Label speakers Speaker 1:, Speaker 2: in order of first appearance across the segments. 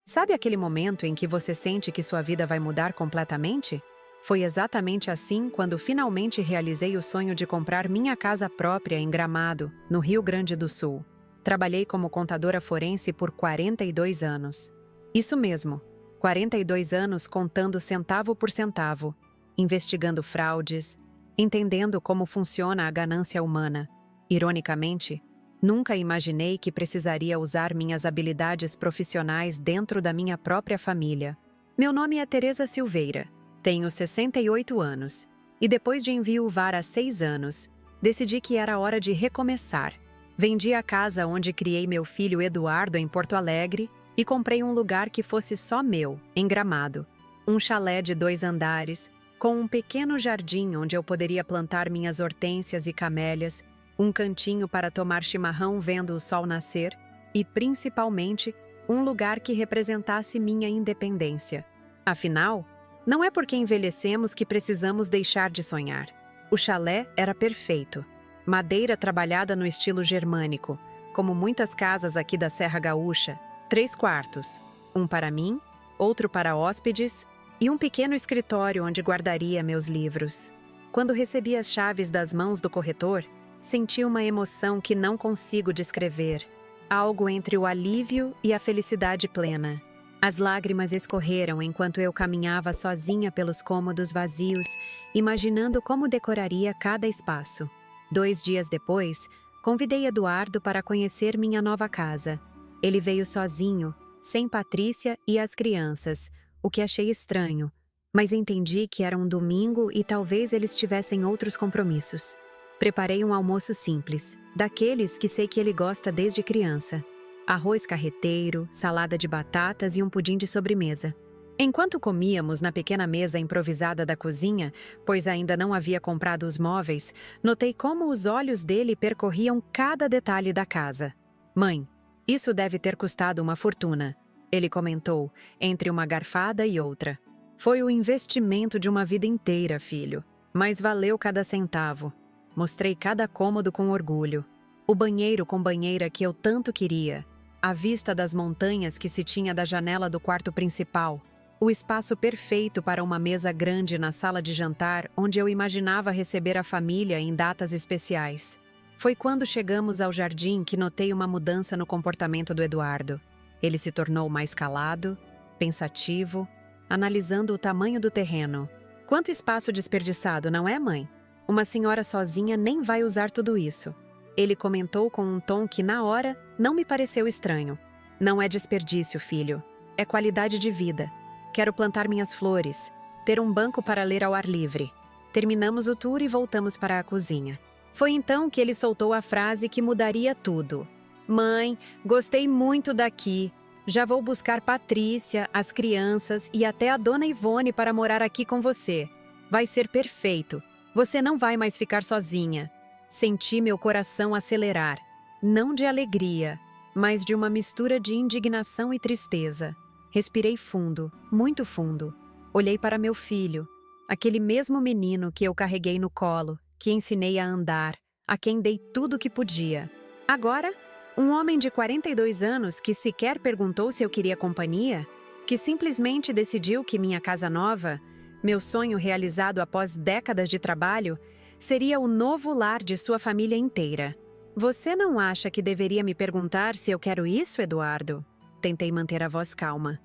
Speaker 1: Sabe aquele momento em que você sente que sua vida vai mudar completamente? Foi exatamente assim quando finalmente realizei o sonho de comprar minha casa própria em Gramado, no Rio Grande do Sul. Trabalhei como contadora forense por 42 anos. Isso mesmo, 42 anos contando centavo por centavo, investigando fraudes, entendendo como funciona a ganância humana. Ironicamente, nunca imaginei que precisaria usar minhas habilidades profissionais dentro da minha própria família. Meu nome é Teresa Silveira, tenho 68 anos, e depois de enviuvar há 6 anos, decidi que era hora de recomeçar. Vendi a casa onde criei meu filho Eduardo em Porto Alegre e comprei um lugar que fosse só meu, em Gramado. Um chalé de 2 andares, com um pequeno jardim onde eu poderia plantar minhas hortênsias e camélias, um cantinho para tomar chimarrão vendo o sol nascer e, principalmente, um lugar que representasse minha independência. Afinal, não é porque envelhecemos que precisamos deixar de sonhar. O chalé era perfeito. Madeira trabalhada no estilo germânico, como muitas casas aqui da Serra Gaúcha, 3 quartos, um para mim, outro para hóspedes e um pequeno escritório onde guardaria meus livros. Quando recebi as chaves das mãos do corretor, senti uma emoção que não consigo descrever, algo entre o alívio e a felicidade plena. As lágrimas escorreram enquanto eu caminhava sozinha pelos cômodos vazios, imaginando como decoraria cada espaço. 2 dias depois, convidei Eduardo para conhecer minha nova casa. Ele veio sozinho, sem Patrícia e as crianças, o que achei estranho, mas entendi que era um domingo e talvez eles tivessem outros compromissos. Preparei um almoço simples, daqueles que sei que ele gosta desde criança. Arroz carreteiro, salada de batatas e um pudim de sobremesa. Enquanto comíamos na pequena mesa improvisada da cozinha, pois ainda não havia comprado os móveis, notei como os olhos dele percorriam cada detalhe da casa. "Mãe, isso deve ter custado uma fortuna", ele comentou, entre uma garfada e outra. "Foi o investimento de uma vida inteira, filho, mas valeu cada centavo." Mostrei cada cômodo com orgulho. O banheiro com banheira que eu tanto queria. A vista das montanhas que se tinha da janela do quarto principal. O espaço perfeito para uma mesa grande na sala de jantar onde eu imaginava receber a família em datas especiais. Foi quando chegamos ao jardim que notei uma mudança no comportamento do Eduardo. Ele se tornou mais calado, pensativo, analisando o tamanho do terreno. "Quanto espaço desperdiçado, não é, mãe? Uma senhora sozinha nem vai usar tudo isso." Ele comentou com um tom que, na hora, não me pareceu estranho. "Não é desperdício, filho. É qualidade de vida. Quero plantar minhas flores, ter um banco para ler ao ar livre." Terminamos o tour e voltamos para a cozinha. Foi então que ele soltou a frase que mudaria tudo. "Mãe, gostei muito daqui. Já vou buscar Patrícia, as crianças e até a dona Ivone para morar aqui com você. Vai ser perfeito. Você não vai mais ficar sozinha." Senti meu coração acelerar, não de alegria, mas de uma mistura de indignação e tristeza. Respirei fundo, muito fundo. Olhei para meu filho, aquele mesmo menino que eu carreguei no colo, que ensinei a andar, a quem dei tudo o que podia. Agora, um homem de 42 anos que sequer perguntou se eu queria companhia, que simplesmente decidiu que minha casa nova, meu sonho realizado após décadas de trabalho, seria o novo lar de sua família inteira. "Você não acha que deveria me perguntar se eu quero isso, Eduardo?" Tentei manter a voz calma.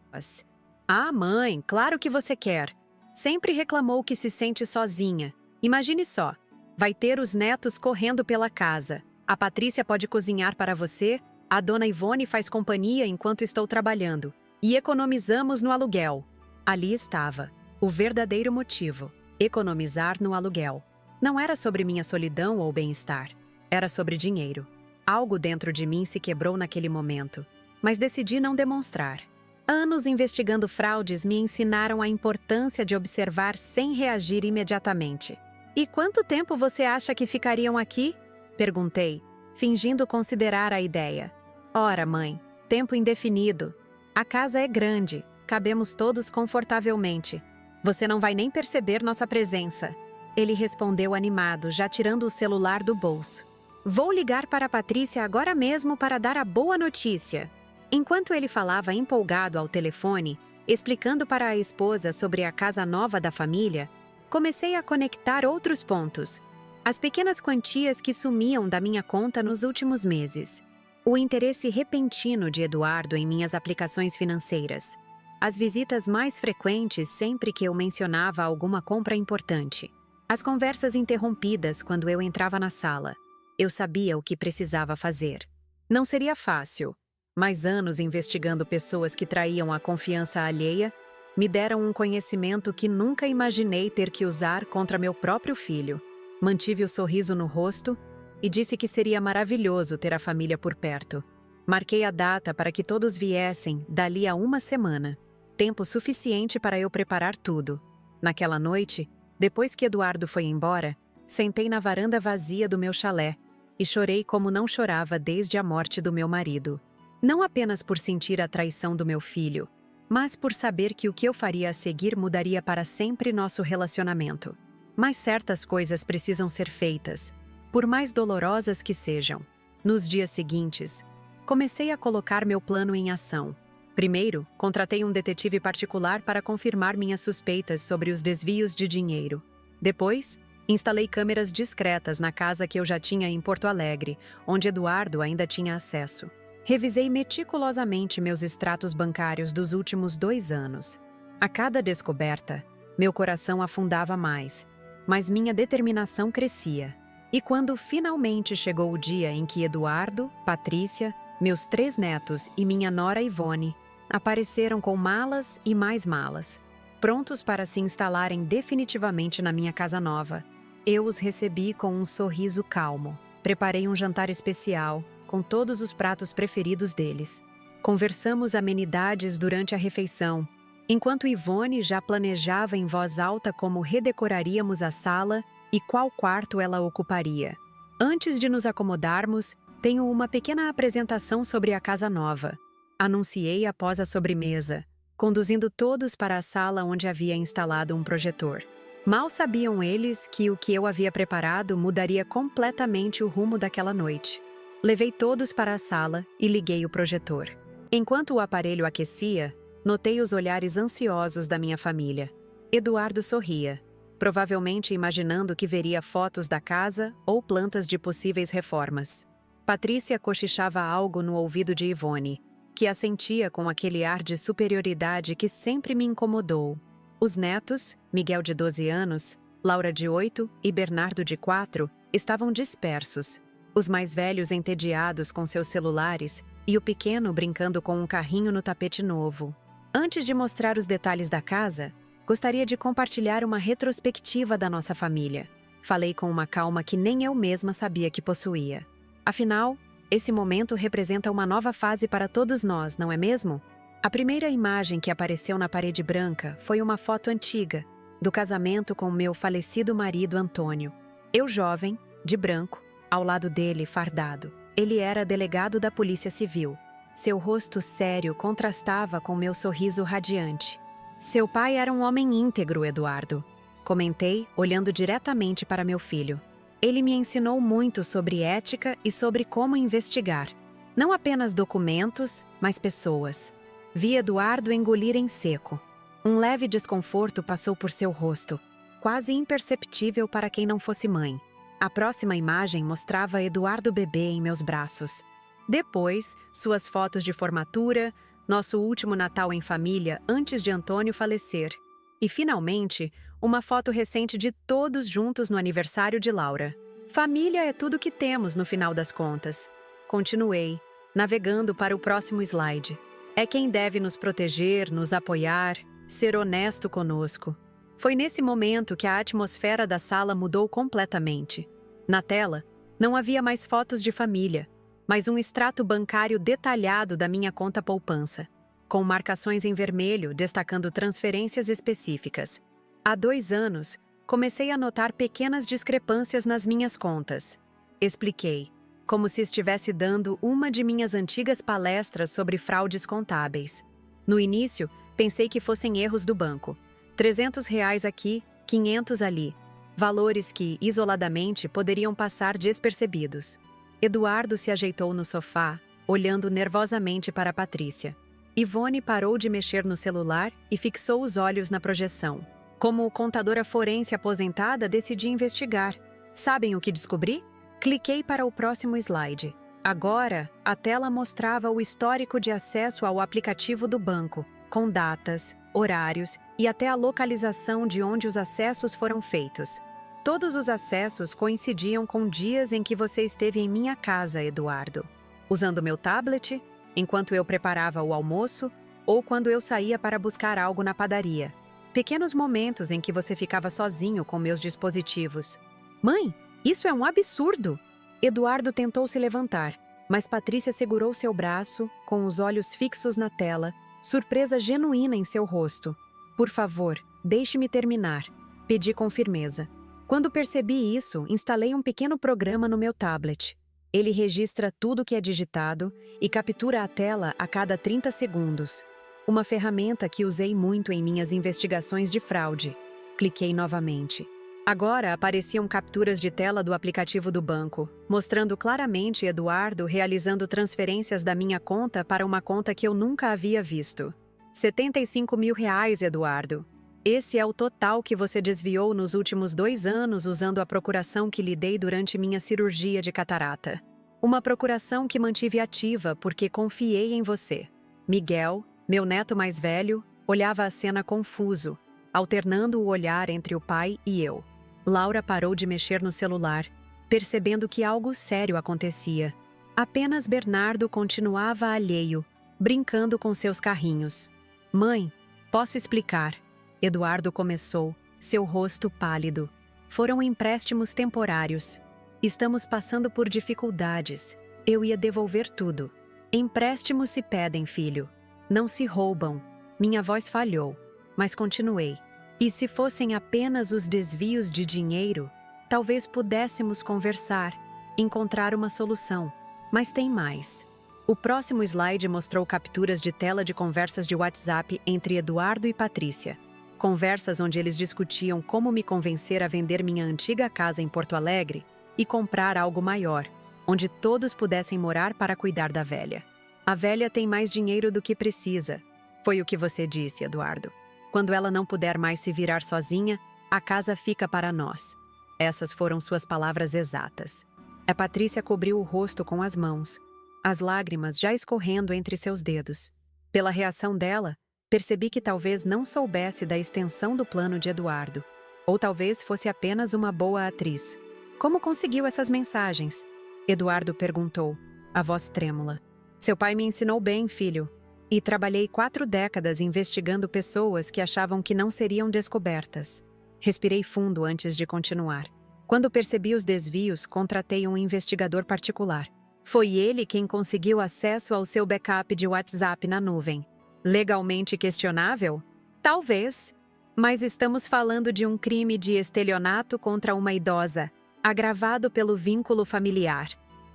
Speaker 1: "Ah, mãe, claro que você quer. Sempre reclamou que se sente sozinha. Imagine só, vai ter os netos correndo pela casa. A Patrícia pode cozinhar para você, a dona Ivone faz companhia enquanto estou trabalhando. E economizamos no aluguel." Ali estava, o verdadeiro motivo: economizar no aluguel. Não era sobre minha solidão ou bem-estar. Era sobre dinheiro. Algo dentro de mim se quebrou naquele momento, mas decidi não demonstrar. Anos investigando fraudes me ensinaram a importância de observar sem reagir imediatamente. "E quanto tempo você acha que ficariam aqui?" Perguntei, fingindo considerar a ideia. "Ora, mãe, tempo indefinido. A casa é grande, cabemos todos confortavelmente. Você não vai nem perceber nossa presença." Ele respondeu animado, já tirando o celular do bolso. "Vou ligar para a Patrícia agora mesmo para dar a boa notícia." Enquanto ele falava empolgado ao telefone, explicando para a esposa sobre a casa nova da família, comecei a conectar outros pontos. As pequenas quantias que sumiam da minha conta nos últimos meses. O interesse repentino de Eduardo em minhas aplicações financeiras. As visitas mais frequentes sempre que eu mencionava alguma compra importante. As conversas interrompidas quando eu entrava na sala. Eu sabia o que precisava fazer. Não seria fácil, mas anos investigando pessoas que traíam a confiança alheia me deram um conhecimento que nunca imaginei ter que usar contra meu próprio filho. Mantive o sorriso no rosto e disse que seria maravilhoso ter a família por perto. Marquei a data para que todos viessem dali a uma semana. Tempo suficiente para eu preparar tudo. Naquela noite, depois que Eduardo foi embora, sentei na varanda vazia do meu chalé e chorei como não chorava desde a morte do meu marido. Não apenas por sentir a traição do meu filho, mas por saber que o que eu faria a seguir mudaria para sempre nosso relacionamento. Mas certas coisas precisam ser feitas, por mais dolorosas que sejam. Nos dias seguintes, comecei a colocar meu plano em ação. Primeiro, contratei um detetive particular para confirmar minhas suspeitas sobre os desvios de dinheiro. Depois, instalei câmeras discretas na casa que eu já tinha em Porto Alegre, onde Eduardo ainda tinha acesso. Revisei meticulosamente meus extratos bancários dos últimos 2 anos. A cada descoberta, meu coração afundava mais, mas minha determinação crescia. E quando finalmente chegou o dia em que Eduardo, Patrícia, meus 3 netos e minha nora Ivone apareceram com malas e mais malas, prontos para se instalarem definitivamente na minha casa nova, eu os recebi com um sorriso calmo. Preparei um jantar especial, com todos os pratos preferidos deles. Conversamos amenidades durante a refeição, enquanto Ivone já planejava em voz alta como redecoraríamos a sala e qual quarto ela ocuparia. Antes de nos acomodarmos, tenho uma pequena apresentação sobre a casa nova. Anunciei após a sobremesa, conduzindo todos para a sala onde havia instalado um projetor. Mal sabiam eles que o que eu havia preparado mudaria completamente o rumo daquela noite. Levei todos para a sala e liguei o projetor. Enquanto o aparelho aquecia, notei os olhares ansiosos da minha família. Eduardo sorria, provavelmente imaginando que veria fotos da casa ou plantas de possíveis reformas. Patrícia cochichava algo no ouvido de Ivone, que assentia com aquele ar de superioridade que sempre me incomodou. Os netos, Miguel de 12 anos, Laura de 8 e Bernardo de 4, estavam dispersos. Os mais velhos entediados com seus celulares e o pequeno brincando com um carrinho no tapete novo. Antes de mostrar os detalhes da casa, gostaria de compartilhar uma retrospectiva da nossa família. Falei com uma calma que nem eu mesma sabia que possuía. Afinal, esse momento representa uma nova fase para todos nós, não é mesmo? A primeira imagem que apareceu na parede branca foi uma foto antiga, do casamento com meu falecido marido Antônio. Eu jovem, de branco, ao lado dele, fardado. Ele era delegado da Polícia Civil. Seu rosto sério contrastava com meu sorriso radiante. Seu pai era um homem íntegro, Eduardo. Comentei, olhando diretamente para meu filho. Ele me ensinou muito sobre ética e sobre como investigar. Não apenas documentos, mas pessoas. Vi Eduardo engolir em seco. Um leve desconforto passou por seu rosto, quase imperceptível para quem não fosse mãe. A próxima imagem mostrava Eduardo bebê em meus braços. Depois, suas fotos de formatura, nosso último Natal em família antes de Antônio falecer. E, finalmente, uma foto recente de todos juntos no aniversário de Laura. Família é tudo que temos no final das contas. Continuei, navegando para o próximo slide. É quem deve nos proteger, nos apoiar, ser honesto conosco. Foi nesse momento que a atmosfera da sala mudou completamente. Na tela, não havia mais fotos de família, mas um extrato bancário detalhado da minha conta poupança, com marcações em vermelho destacando transferências específicas. Há 2 anos, comecei a notar pequenas discrepâncias nas minhas contas. Expliquei, como se estivesse dando uma de minhas antigas palestras sobre fraudes contábeis. No início, pensei que fossem erros do banco. R$ 300 aqui, 500 ali. Valores que, isoladamente, poderiam passar despercebidos. Eduardo se ajeitou no sofá, olhando nervosamente para Patrícia. Ivone parou de mexer no celular e fixou os olhos na projeção. Como contadora forense aposentada, decidi investigar. Sabem o que descobri? Cliquei para o próximo slide. Agora, a tela mostrava o histórico de acesso ao aplicativo do banco, com datas, horários e até a localização de onde os acessos foram feitos. Todos os acessos coincidiam com dias em que você esteve em minha casa, Eduardo. Usando meu tablet, enquanto eu preparava o almoço, ou quando eu saía para buscar algo na padaria. Pequenos momentos em que você ficava sozinho com meus dispositivos. Mãe, isso é um absurdo! Eduardo tentou se levantar, mas Patrícia segurou seu braço, com os olhos fixos na tela, surpresa genuína em seu rosto. Por favor, deixe-me terminar, pedi com firmeza. Quando percebi isso, instalei um pequeno programa no meu tablet. Ele registra tudo que é digitado e captura a tela a cada 30 segundos. Uma ferramenta que usei muito em minhas investigações de fraude. Cliquei novamente. Agora apareciam capturas de tela do aplicativo do banco, mostrando claramente Eduardo realizando transferências da minha conta para uma conta que eu nunca havia visto. R$75 mil, Eduardo. Esse é o total que você desviou nos últimos 2 anos usando a procuração que lhe dei durante minha cirurgia de catarata. Uma procuração que mantive ativa porque confiei em você. Miguel, meu neto mais velho, olhava a cena confuso, alternando o olhar entre o pai e eu. Laura parou de mexer no celular, percebendo que algo sério acontecia. Apenas Bernardo continuava alheio, brincando com seus carrinhos. Mãe, posso explicar? Eduardo começou, seu rosto pálido. Foram empréstimos temporários. Estamos passando por dificuldades. Eu ia devolver tudo. Empréstimos se pedem, filho. Não se roubam. Minha voz falhou, mas continuei. E se fossem apenas os desvios de dinheiro, talvez pudéssemos conversar, encontrar uma solução. Mas tem mais. O próximo slide mostrou capturas de tela de conversas de WhatsApp entre Eduardo e Patrícia. Conversas onde eles discutiam como me convencer a vender minha antiga casa em Porto Alegre e comprar algo maior, onde todos pudessem morar para cuidar da velha. A velha tem mais dinheiro do que precisa. Foi o que você disse, Eduardo. Quando ela não puder mais se virar sozinha, a casa fica para nós. Essas foram suas palavras exatas. A Patrícia cobriu o rosto com as mãos, as lágrimas já escorrendo entre seus dedos. Pela reação dela, percebi que talvez não soubesse da extensão do plano de Eduardo. Ou talvez fosse apenas uma boa atriz. Como conseguiu essas mensagens? Eduardo perguntou, a voz trêmula. Seu pai me ensinou bem, filho. E trabalhei 4 décadas investigando pessoas que achavam que não seriam descobertas. Respirei fundo antes de continuar. Quando percebi os desvios, contratei um investigador particular. Foi ele quem conseguiu acesso ao seu backup de WhatsApp na nuvem. Legalmente questionável? Talvez. Mas estamos falando de um crime de estelionato contra uma idosa, agravado pelo vínculo familiar.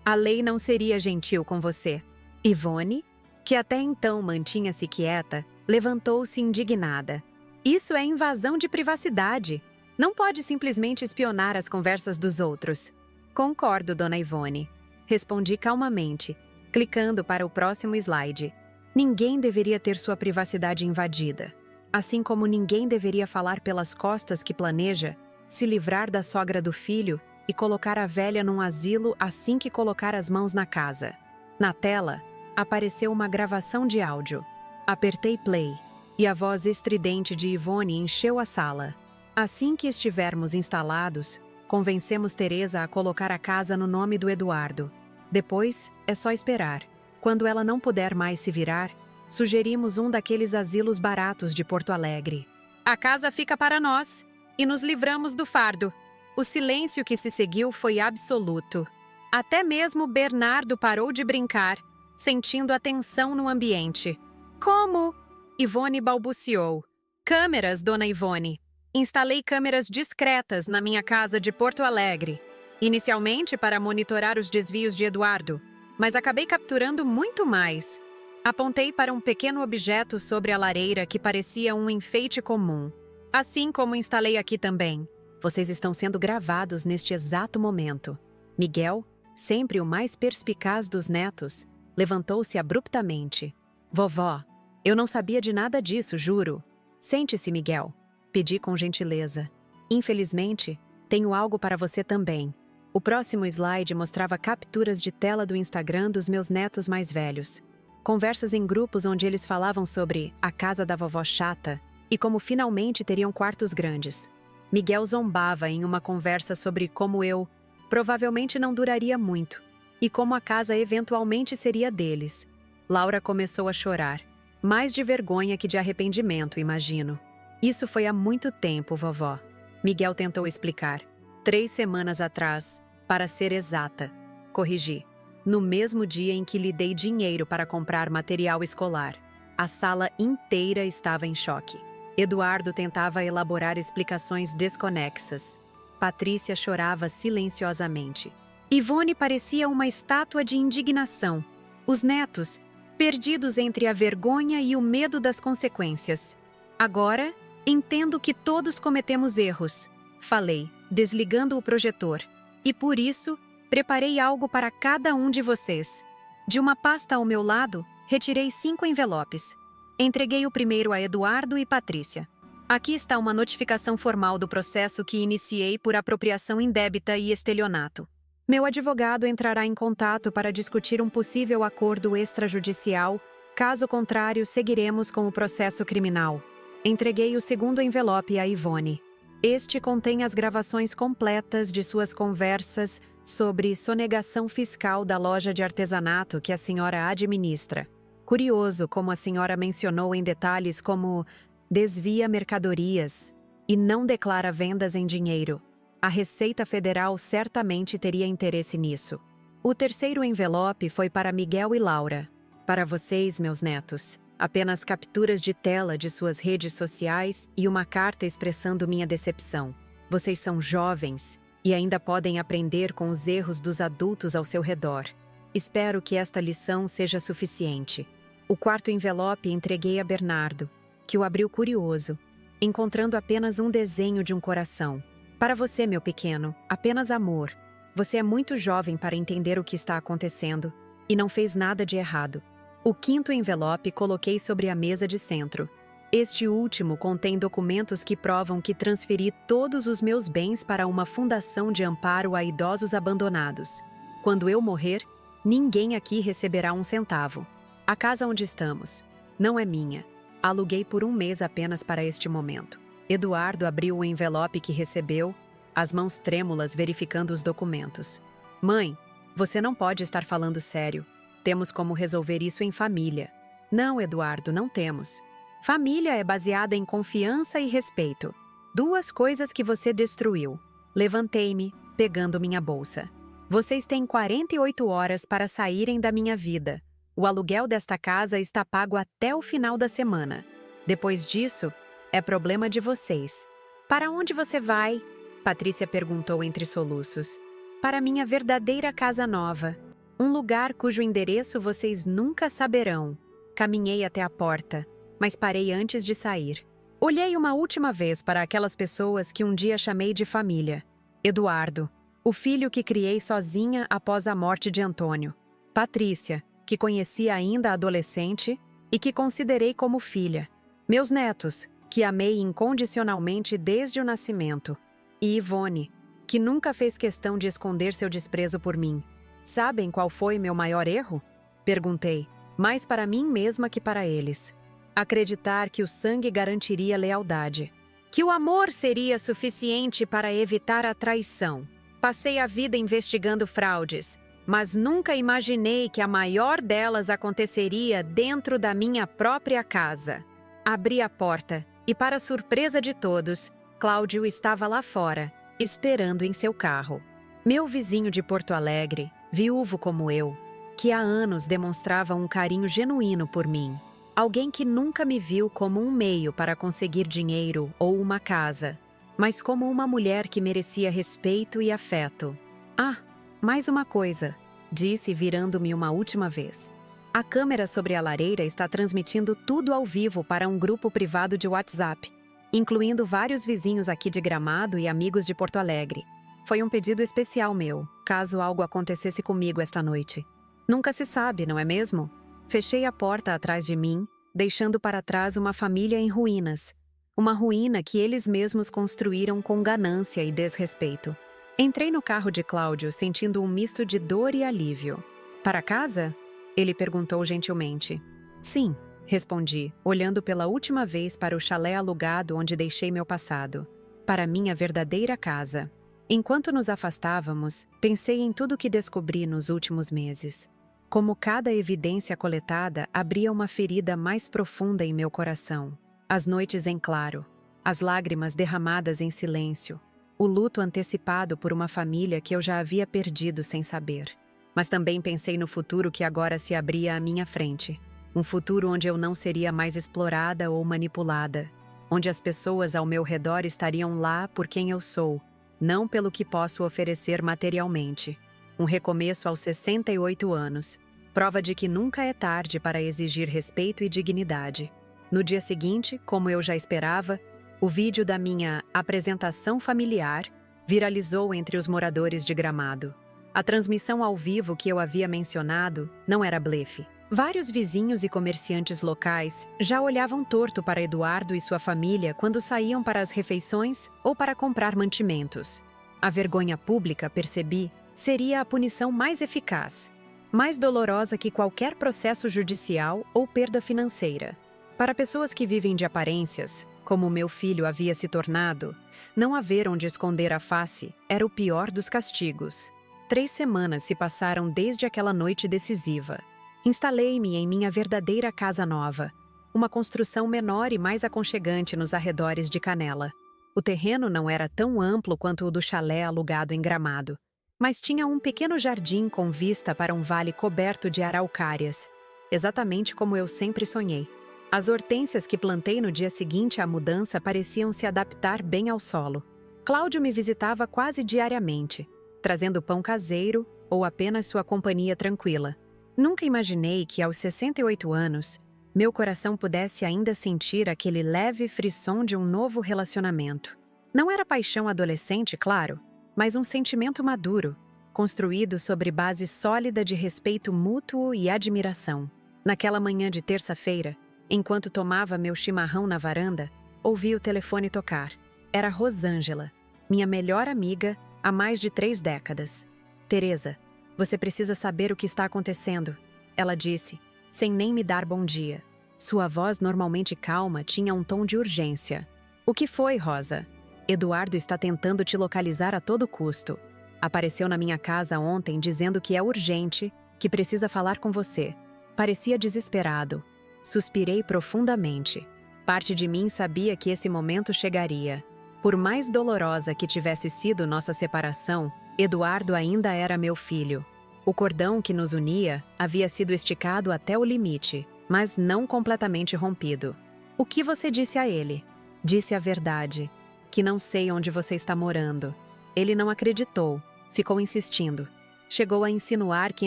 Speaker 1: A lei não seria gentil com você. Ivone, que até então mantinha-se quieta, levantou-se indignada. Isso é invasão de privacidade. Não pode simplesmente espionar as conversas dos outros. Concordo, dona Ivone. Respondi calmamente, clicando para o próximo slide. Ninguém deveria ter sua privacidade invadida. Assim como ninguém deveria falar pelas costas que planeja se livrar da sogra do filho e colocar a velha num asilo assim que colocar as mãos na casa. Na tela, apareceu uma gravação de áudio. Apertei play e a voz estridente de Ivone encheu a sala. Assim que estivermos instalados, convencemos Teresa a colocar a casa no nome do Eduardo. Depois, é só esperar. Quando ela não puder mais se virar, sugerimos um daqueles asilos baratos de Porto Alegre. A casa fica para nós e nos livramos do fardo. O silêncio que se seguiu foi absoluto. Até mesmo Bernardo parou de brincar, sentindo a tensão no ambiente. Como? Ivone balbuciou. Câmeras, dona Ivone. Instalei câmeras discretas na minha casa de Porto Alegre. Inicialmente para monitorar os desvios de Eduardo, mas acabei capturando muito mais. Apontei para um pequeno objeto sobre a lareira que parecia um enfeite comum. Assim como instalei aqui também. Vocês estão sendo gravados neste exato momento. Miguel, sempre o mais perspicaz dos netos, levantou-se abruptamente. Vovó, eu não sabia de nada disso, juro. Sente-se, Miguel. Pedi com gentileza. Infelizmente, tenho algo para você também. O próximo slide mostrava capturas de tela do Instagram dos meus netos mais velhos. Conversas em grupos onde eles falavam sobre a casa da vovó chata e como finalmente teriam quartos grandes. Miguel zombava em uma conversa sobre como eu provavelmente não duraria muito e como a casa eventualmente seria deles. Laura começou a chorar. Mais de vergonha que de arrependimento, imagino. Isso foi há muito tempo, vovó. Miguel tentou explicar. 3 semanas atrás, para ser exata. Corrigi. No mesmo dia em que lhe dei dinheiro para comprar material escolar. A sala inteira estava em choque. Eduardo tentava elaborar explicações desconexas. Patrícia chorava silenciosamente. Ivone parecia uma estátua de indignação. Os netos, perdidos entre a vergonha e o medo das consequências. Agora, entendo que todos cometemos erros, falei, desligando o projetor. E por isso, preparei algo para cada um de vocês. De uma pasta ao meu lado, retirei 5 envelopes. Entreguei o primeiro a Eduardo e Patrícia. Aqui está uma notificação formal do processo que iniciei por apropriação indébita e estelionato. Meu advogado entrará em contato para discutir um possível acordo extrajudicial, caso contrário, seguiremos com o processo criminal. Entreguei o segundo envelope a Ivone. Este contém as gravações completas de suas conversas sobre sonegação fiscal da loja de artesanato que a senhora administra. Curioso como a senhora mencionou em detalhes como desvia mercadorias e não declara vendas em dinheiro. A Receita Federal certamente teria interesse nisso. O terceiro envelope foi para Miguel e Laura. Para vocês, meus netos, apenas capturas de tela de suas redes sociais e uma carta expressando minha decepção. Vocês são jovens e ainda podem aprender com os erros dos adultos ao seu redor. Espero que esta lição seja suficiente. O quarto envelope entreguei a Bernardo, que o abriu curioso, encontrando apenas um desenho de um coração. Para você, meu pequeno, apenas amor. Você é muito jovem para entender o que está acontecendo e não fez nada de errado. O quinto envelope coloquei sobre a mesa de centro. Este último contém documentos que provam que transferi todos os meus bens para uma fundação de amparo a idosos abandonados. Quando eu morrer, ninguém aqui receberá um centavo. A casa onde estamos não é minha. Aluguei por 1 mês apenas para este momento. Eduardo abriu o envelope que recebeu, as mãos trêmulas verificando os documentos. Mãe, você não pode estar falando sério. Temos como resolver isso em família. Não, Eduardo, não temos. Família é baseada em confiança e respeito. 2 coisas que você destruiu. Levantei-me, pegando minha bolsa. Vocês têm 48 horas para saírem da minha vida. O aluguel desta casa está pago até o final da semana. Depois disso, é problema de vocês. Para onde você vai? Patrícia perguntou entre soluços. Para minha verdadeira casa nova. Um lugar cujo endereço vocês nunca saberão. Caminhei até a porta, mas parei antes de sair. Olhei uma última vez para aquelas pessoas que um dia chamei de família. Eduardo, o filho que criei sozinha após a morte de Antônio. Patrícia, que conheci ainda adolescente e que considerei como filha. Meus netos, que amei incondicionalmente desde o nascimento. E Ivone, que nunca fez questão de esconder seu desprezo por mim. Sabem qual foi meu maior erro? Perguntei, mais para mim mesma que para eles. Acreditar que o sangue garantiria lealdade. Que o amor seria suficiente para evitar a traição. Passei a vida investigando fraudes, mas nunca imaginei que a maior delas aconteceria dentro da minha própria casa. Abri a porta e, para surpresa de todos, Cláudio estava lá fora, esperando em seu carro. Meu vizinho de Porto Alegre, viúvo como eu, que há anos demonstrava um carinho genuíno por mim. Alguém que nunca me viu como um meio para conseguir dinheiro ou uma casa, mas como uma mulher que merecia respeito e afeto. Ah, mais uma coisa, disse virando-me uma última vez. A câmera sobre a lareira está transmitindo tudo ao vivo para um grupo privado de WhatsApp, incluindo vários vizinhos aqui de Gramado e amigos de Porto Alegre. Foi um pedido especial meu, caso algo acontecesse comigo esta noite. Nunca se sabe, não é mesmo? Fechei a porta atrás de mim, deixando para trás uma família em ruínas. Uma ruína que eles mesmos construíram com ganância e desrespeito. Entrei no carro de Cláudio, sentindo um misto de dor e alívio. Para casa? Ele perguntou gentilmente. Sim, respondi, olhando pela última vez para o chalé alugado onde deixei meu passado. Para minha verdadeira casa. Enquanto nos afastávamos, pensei em tudo que descobri nos últimos meses. Como cada evidência coletada abria uma ferida mais profunda em meu coração. As noites em claro, as lágrimas derramadas em silêncio, o luto antecipado por uma família que eu já havia perdido sem saber. Mas também pensei no futuro que agora se abria à minha frente. Um futuro onde eu não seria mais explorada ou manipulada. Onde as pessoas ao meu redor estariam lá por quem eu sou, não pelo que posso oferecer materialmente. Um recomeço aos 68 anos. Prova de que nunca é tarde para exigir respeito e dignidade. No dia seguinte, como eu já esperava, o vídeo da minha apresentação familiar viralizou entre os moradores de Gramado. A transmissão ao vivo que eu havia mencionado não era blefe. Vários vizinhos e comerciantes locais já olhavam torto para Eduardo e sua família quando saíam para as refeições ou para comprar mantimentos. A vergonha pública, percebi, seria a punição mais eficaz, mais dolorosa que qualquer processo judicial ou perda financeira. Para pessoas que vivem de aparências, como meu filho havia se tornado, não haver onde esconder a face era o pior dos castigos. 3 semanas se passaram desde aquela noite decisiva. Instalei-me em minha verdadeira casa nova, uma construção menor e mais aconchegante nos arredores de Canela. O terreno não era tão amplo quanto o do chalé alugado em Gramado, mas tinha um pequeno jardim com vista para um vale coberto de araucárias, exatamente como eu sempre sonhei. As hortênsias que plantei no dia seguinte à mudança pareciam se adaptar bem ao solo. Cláudio me visitava quase diariamente, trazendo pão caseiro ou apenas sua companhia tranquila. Nunca imaginei que, aos 68 anos, meu coração pudesse ainda sentir aquele leve frisson de um novo relacionamento. Não era paixão adolescente, claro, mas um sentimento maduro, construído sobre base sólida de respeito mútuo e admiração. Naquela manhã de terça-feira, enquanto tomava meu chimarrão na varanda, ouvi o telefone tocar. Era Rosângela, minha melhor amiga há mais de 3 décadas. Teresa, você precisa saber o que está acontecendo, ela disse, sem nem me dar bom dia. Sua voz, normalmente calma, tinha um tom de urgência. O que foi, Rosa? Eduardo está tentando te localizar a todo custo. Apareceu na minha casa ontem dizendo que é urgente, que precisa falar com você. Parecia desesperado. Suspirei profundamente. Parte de mim sabia que esse momento chegaria. Por mais dolorosa que tivesse sido nossa separação, Eduardo ainda era meu filho. O cordão que nos unia havia sido esticado até o limite, mas não completamente rompido. O que você disse a ele? Disse a verdade, que não sei onde você está morando. Ele não acreditou, ficou insistindo. Chegou a insinuar que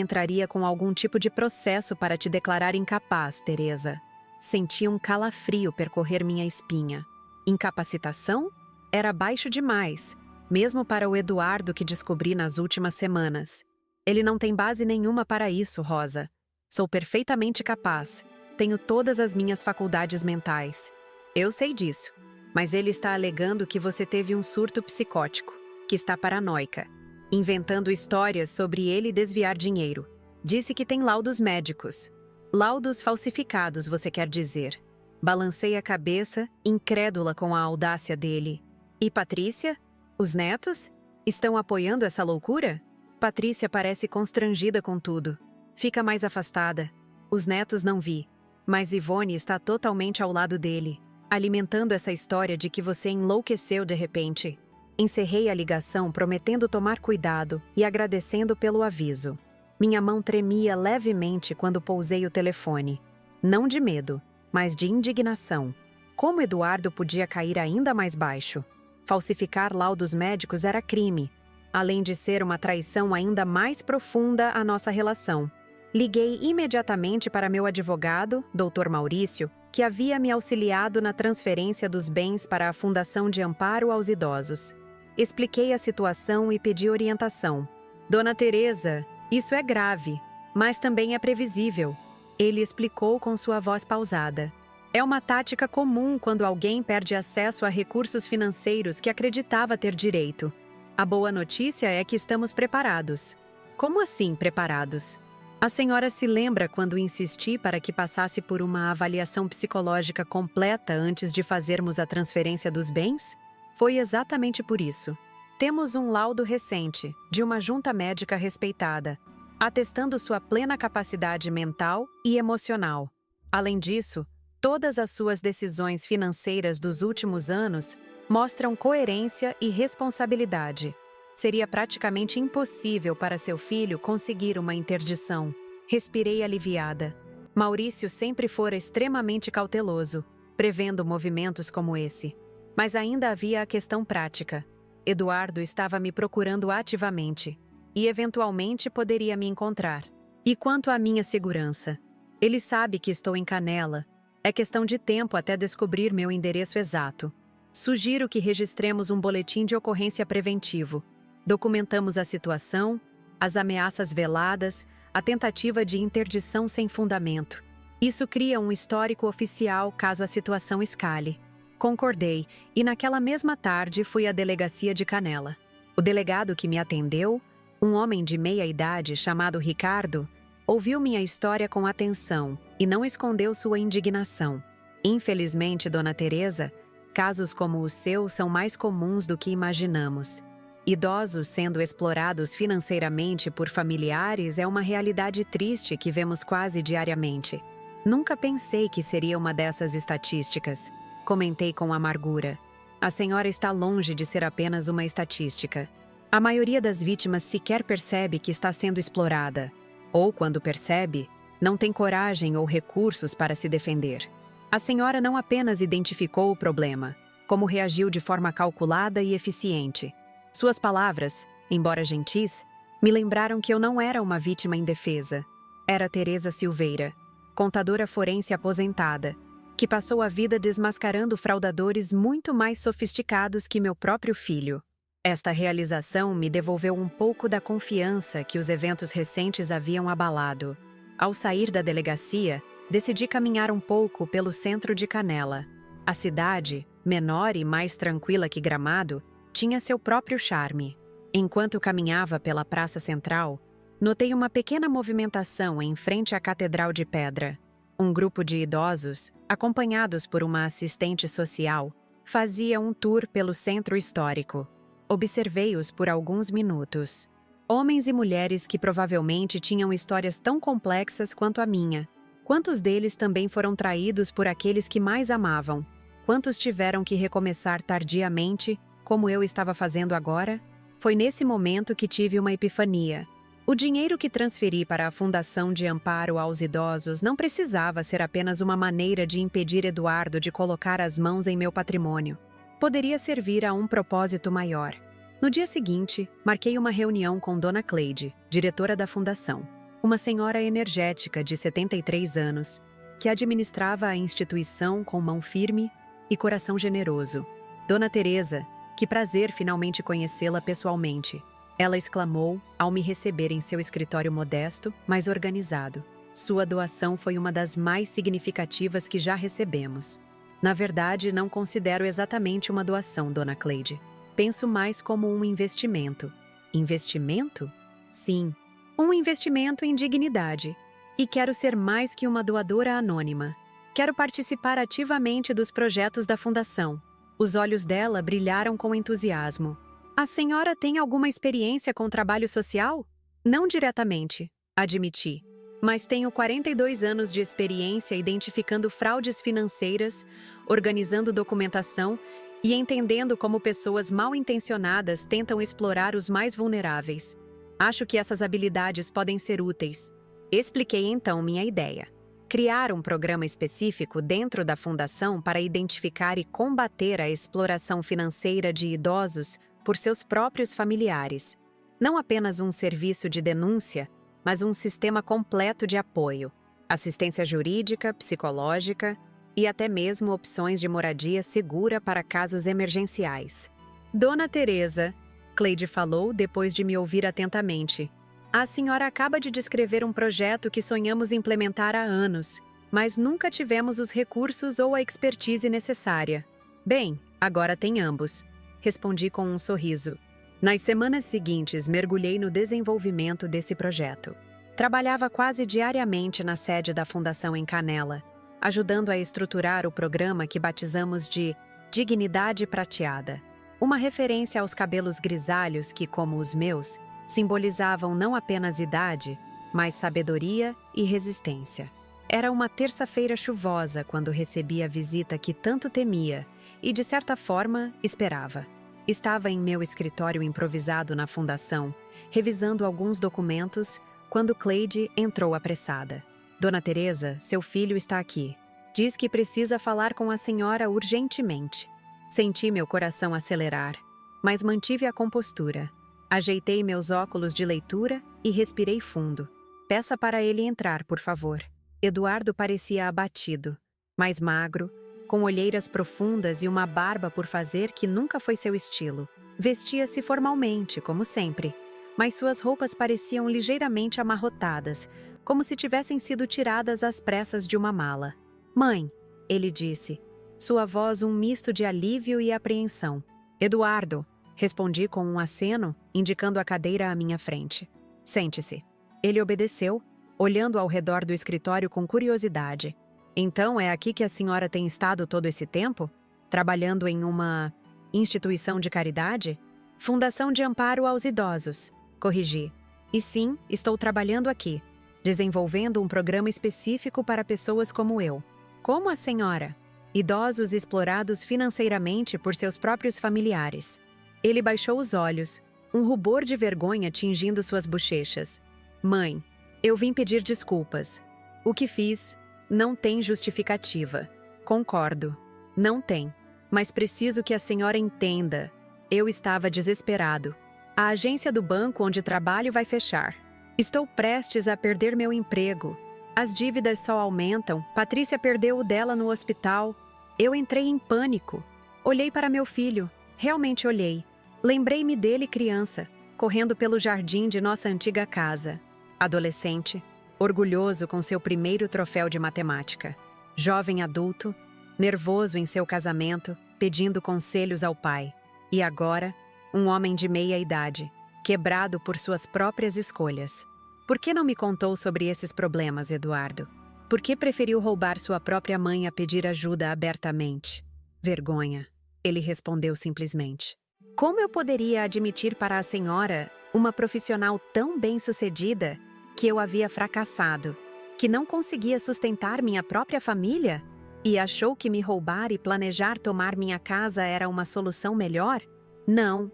Speaker 1: entraria com algum tipo de processo para te declarar incapaz, Teresa. Senti um calafrio percorrer minha espinha. Incapacitação? Era baixo demais, mesmo para o Eduardo que descobri nas últimas semanas. Ele não tem base nenhuma para isso, Rosa. Sou perfeitamente capaz. Tenho todas as minhas faculdades mentais. Eu sei disso, mas ele está alegando que você teve um surto psicótico, que está paranoica, inventando histórias sobre ele desviar dinheiro. Disse que tem laudos médicos. Laudos falsificados, você quer dizer. Balancei a cabeça, incrédula com a audácia dele. E Patrícia? Os netos? Estão apoiando essa loucura? Patrícia parece constrangida com tudo. Fica mais afastada. Os netos não vi, mas Ivone está totalmente ao lado dele, alimentando essa história de que você enlouqueceu de repente. Encerrei a ligação prometendo tomar cuidado e agradecendo pelo aviso. Minha mão tremia levemente quando pousei o telefone. Não de medo, mas de indignação. Como Eduardo podia cair ainda mais baixo? Falsificar laudos médicos era crime, além de ser uma traição ainda mais profunda à nossa relação. Liguei imediatamente para meu advogado, Dr. Maurício, que havia me auxiliado na transferência dos bens para a Fundação de Amparo aos Idosos. Expliquei a situação e pedi orientação. Dona Teresa, isso é grave. Mas também é previsível, ele explicou com sua voz pausada. É uma tática comum quando alguém perde acesso a recursos financeiros que acreditava ter direito. A boa notícia é que estamos preparados. Como assim preparados? A senhora se lembra quando insisti para que passasse por uma avaliação psicológica completa antes de fazermos a transferência dos bens? Foi exatamente por isso. Temos um laudo recente, de uma junta médica respeitada, atestando sua plena capacidade mental e emocional. Além disso, todas as suas decisões financeiras dos últimos anos mostram coerência e responsabilidade. Seria praticamente impossível para seu filho conseguir uma interdição. Respirei aliviada. Maurício sempre fora extremamente cauteloso, prevendo movimentos como esse. Mas ainda havia a questão prática. Eduardo estava me procurando ativamente e eventualmente poderia me encontrar. E quanto à minha segurança? Ele sabe que estou em Canela. É questão de tempo até descobrir meu endereço exato. Sugiro que registremos um boletim de ocorrência preventivo. Documentamos a situação, as ameaças veladas, a tentativa de interdição sem fundamento. Isso cria um histórico oficial caso a situação escale. Concordei, e naquela mesma tarde fui à delegacia de Canela. O delegado que me atendeu, um homem de meia idade chamado Ricardo, ouviu minha história com atenção e não escondeu sua indignação. Infelizmente, Dona Teresa, casos como o seu são mais comuns do que imaginamos. Idosos sendo explorados financeiramente por familiares é uma realidade triste que vemos quase diariamente. Nunca pensei que seria uma dessas estatísticas, comentei com amargura. A senhora está longe de ser apenas uma estatística. A maioria das vítimas sequer percebe que está sendo explorada. Ou, quando percebe, não tem coragem ou recursos para se defender. A senhora não apenas identificou o problema, como reagiu de forma calculada e eficiente. Suas palavras, embora gentis, me lembraram que eu não era uma vítima indefesa. Era Teresa Silveira, contadora forense aposentada, que passou a vida desmascarando fraudadores muito mais sofisticados que meu próprio filho. Esta realização me devolveu um pouco da confiança que os eventos recentes haviam abalado. Ao sair da delegacia, decidi caminhar um pouco pelo centro de Canela. A cidade, menor e mais tranquila que Gramado, tinha seu próprio charme. Enquanto caminhava pela Praça Central, notei uma pequena movimentação em frente à Catedral de Pedra. Um grupo de idosos, acompanhados por uma assistente social, fazia um tour pelo centro histórico. Observei-os por alguns minutos. Homens e mulheres que provavelmente tinham histórias tão complexas quanto a minha. Quantos deles também foram traídos por aqueles que mais amavam? Quantos tiveram que recomeçar tardiamente, como eu estava fazendo agora? Foi nesse momento que tive uma epifania. O dinheiro que transferi para a Fundação de Amparo aos Idosos não precisava ser apenas uma maneira de impedir Eduardo de colocar as mãos em meu patrimônio. Poderia servir a um propósito maior. No dia seguinte, marquei uma reunião com Dona Cleide, diretora da Fundação. Uma senhora energética de 73 anos, que administrava a instituição com mão firme e coração generoso. Dona Teresa, que prazer finalmente conhecê-la pessoalmente. Ela exclamou ao me receber em seu escritório modesto, mas organizado. Sua doação foi uma das mais significativas que já recebemos. Na verdade, não considero exatamente uma doação, Dona Cleide. Penso mais como um investimento. Investimento? Sim, um investimento em dignidade. E quero ser mais que uma doadora anônima. Quero participar ativamente dos projetos da Fundação. Os olhos dela brilharam com entusiasmo. A senhora tem alguma experiência com trabalho social? Não diretamente, admiti. Mas tenho 42 anos de experiência identificando fraudes financeiras, organizando documentação e entendendo como pessoas mal intencionadas tentam explorar os mais vulneráveis. Acho que essas habilidades podem ser úteis. Expliquei então minha ideia. Criar um programa específico dentro da Fundação para identificar e combater a exploração financeira de idosos por seus próprios familiares. Não apenas um serviço de denúncia, mas um sistema completo de apoio, assistência jurídica, psicológica e até mesmo opções de moradia segura para casos emergenciais. Dona Teresa, Cleide falou depois de me ouvir atentamente. A senhora acaba de descrever um projeto que sonhamos implementar há anos, mas nunca tivemos os recursos ou a expertise necessária. Bem, agora tem ambos, respondi com um sorriso. Nas semanas seguintes, mergulhei no desenvolvimento desse projeto. Trabalhava quase diariamente na sede da Fundação em Canela, ajudando a estruturar o programa que batizamos de Dignidade Prateada, uma referência aos cabelos grisalhos que, como os meus, simbolizavam não apenas idade, mas sabedoria e resistência. Era uma terça-feira chuvosa quando recebi a visita que tanto temia e, de certa forma, esperava. Estava em meu escritório improvisado na fundação, revisando alguns documentos, quando Cleide entrou apressada. Dona Teresa, seu filho está aqui. Diz que precisa falar com a senhora urgentemente. Senti meu coração acelerar, mas mantive a compostura. Ajeitei meus óculos de leitura e respirei fundo. Peça para ele entrar, por favor. Eduardo parecia abatido, mais magro, com olheiras profundas e uma barba por fazer que nunca foi seu estilo. Vestia-se formalmente, como sempre, mas suas roupas pareciam ligeiramente amarrotadas, como se tivessem sido tiradas às pressas de uma mala. Mãe, ele disse, sua voz um misto de alívio e apreensão. Eduardo, respondi com um aceno, indicando a cadeira à minha frente. Sente-se. Ele obedeceu, olhando ao redor do escritório com curiosidade. Então é aqui que a senhora tem estado todo esse tempo? Trabalhando em uma instituição de caridade? Fundação de Amparo aos Idosos, corrigi. E sim, estou trabalhando aqui, desenvolvendo um programa específico para pessoas como eu. Como a senhora? Idosos explorados financeiramente por seus próprios familiares. Ele baixou os olhos, um rubor de vergonha tingindo suas bochechas. Mãe, eu vim pedir desculpas. O que fiz não tem justificativa. Concordo. Não tem. Mas preciso que a senhora entenda. Eu estava desesperado. A agência do banco onde trabalho vai fechar. Estou prestes a perder meu emprego. As dívidas só aumentam. Patrícia perdeu o dela no hospital. Eu entrei em pânico. Olhei para meu filho. Realmente olhei. Lembrei-me dele criança, correndo pelo jardim de nossa antiga casa. Adolescente, orgulhoso com seu primeiro troféu de matemática. Jovem adulto, nervoso em seu casamento, pedindo conselhos ao pai. E agora, um homem de meia idade, quebrado por suas próprias escolhas. Por que não me contou sobre esses problemas, Eduardo? Por que preferiu roubar sua própria mãe a pedir ajuda abertamente? Vergonha, ele respondeu simplesmente. Como eu poderia admitir para a senhora, uma profissional tão bem-sucedida, que eu havia fracassado, que não conseguia sustentar minha própria família? E achou que me roubar e planejar tomar minha casa era uma solução melhor? Não,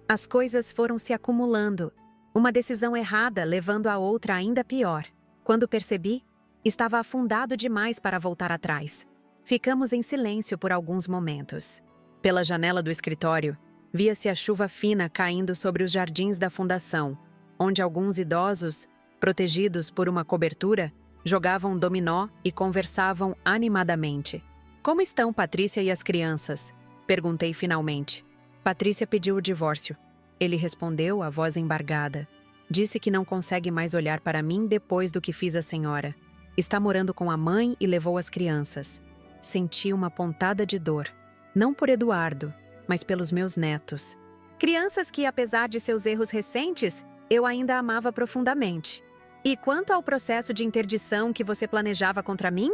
Speaker 1: As coisas foram se acumulando. Uma decisão errada levando a outra ainda pior. Quando percebi, estava afundado demais para voltar atrás. Ficamos em silêncio por alguns momentos. Pela janela do escritório, via-se a chuva fina caindo sobre os jardins da fundação, onde alguns idosos, protegidos por uma cobertura, jogavam dominó e conversavam animadamente. Como estão Patrícia e as crianças? Perguntei finalmente. Patrícia pediu o divórcio. Ele respondeu, a voz embargada. Disse que não consegue mais olhar para mim depois do que fiz à senhora. Está morando com a mãe e levou as crianças. Senti uma pontada de dor. Não por Eduardo, mas pelos meus netos. Crianças que, apesar de seus erros recentes, eu ainda amava profundamente. E quanto ao processo de interdição que você planejava contra mim?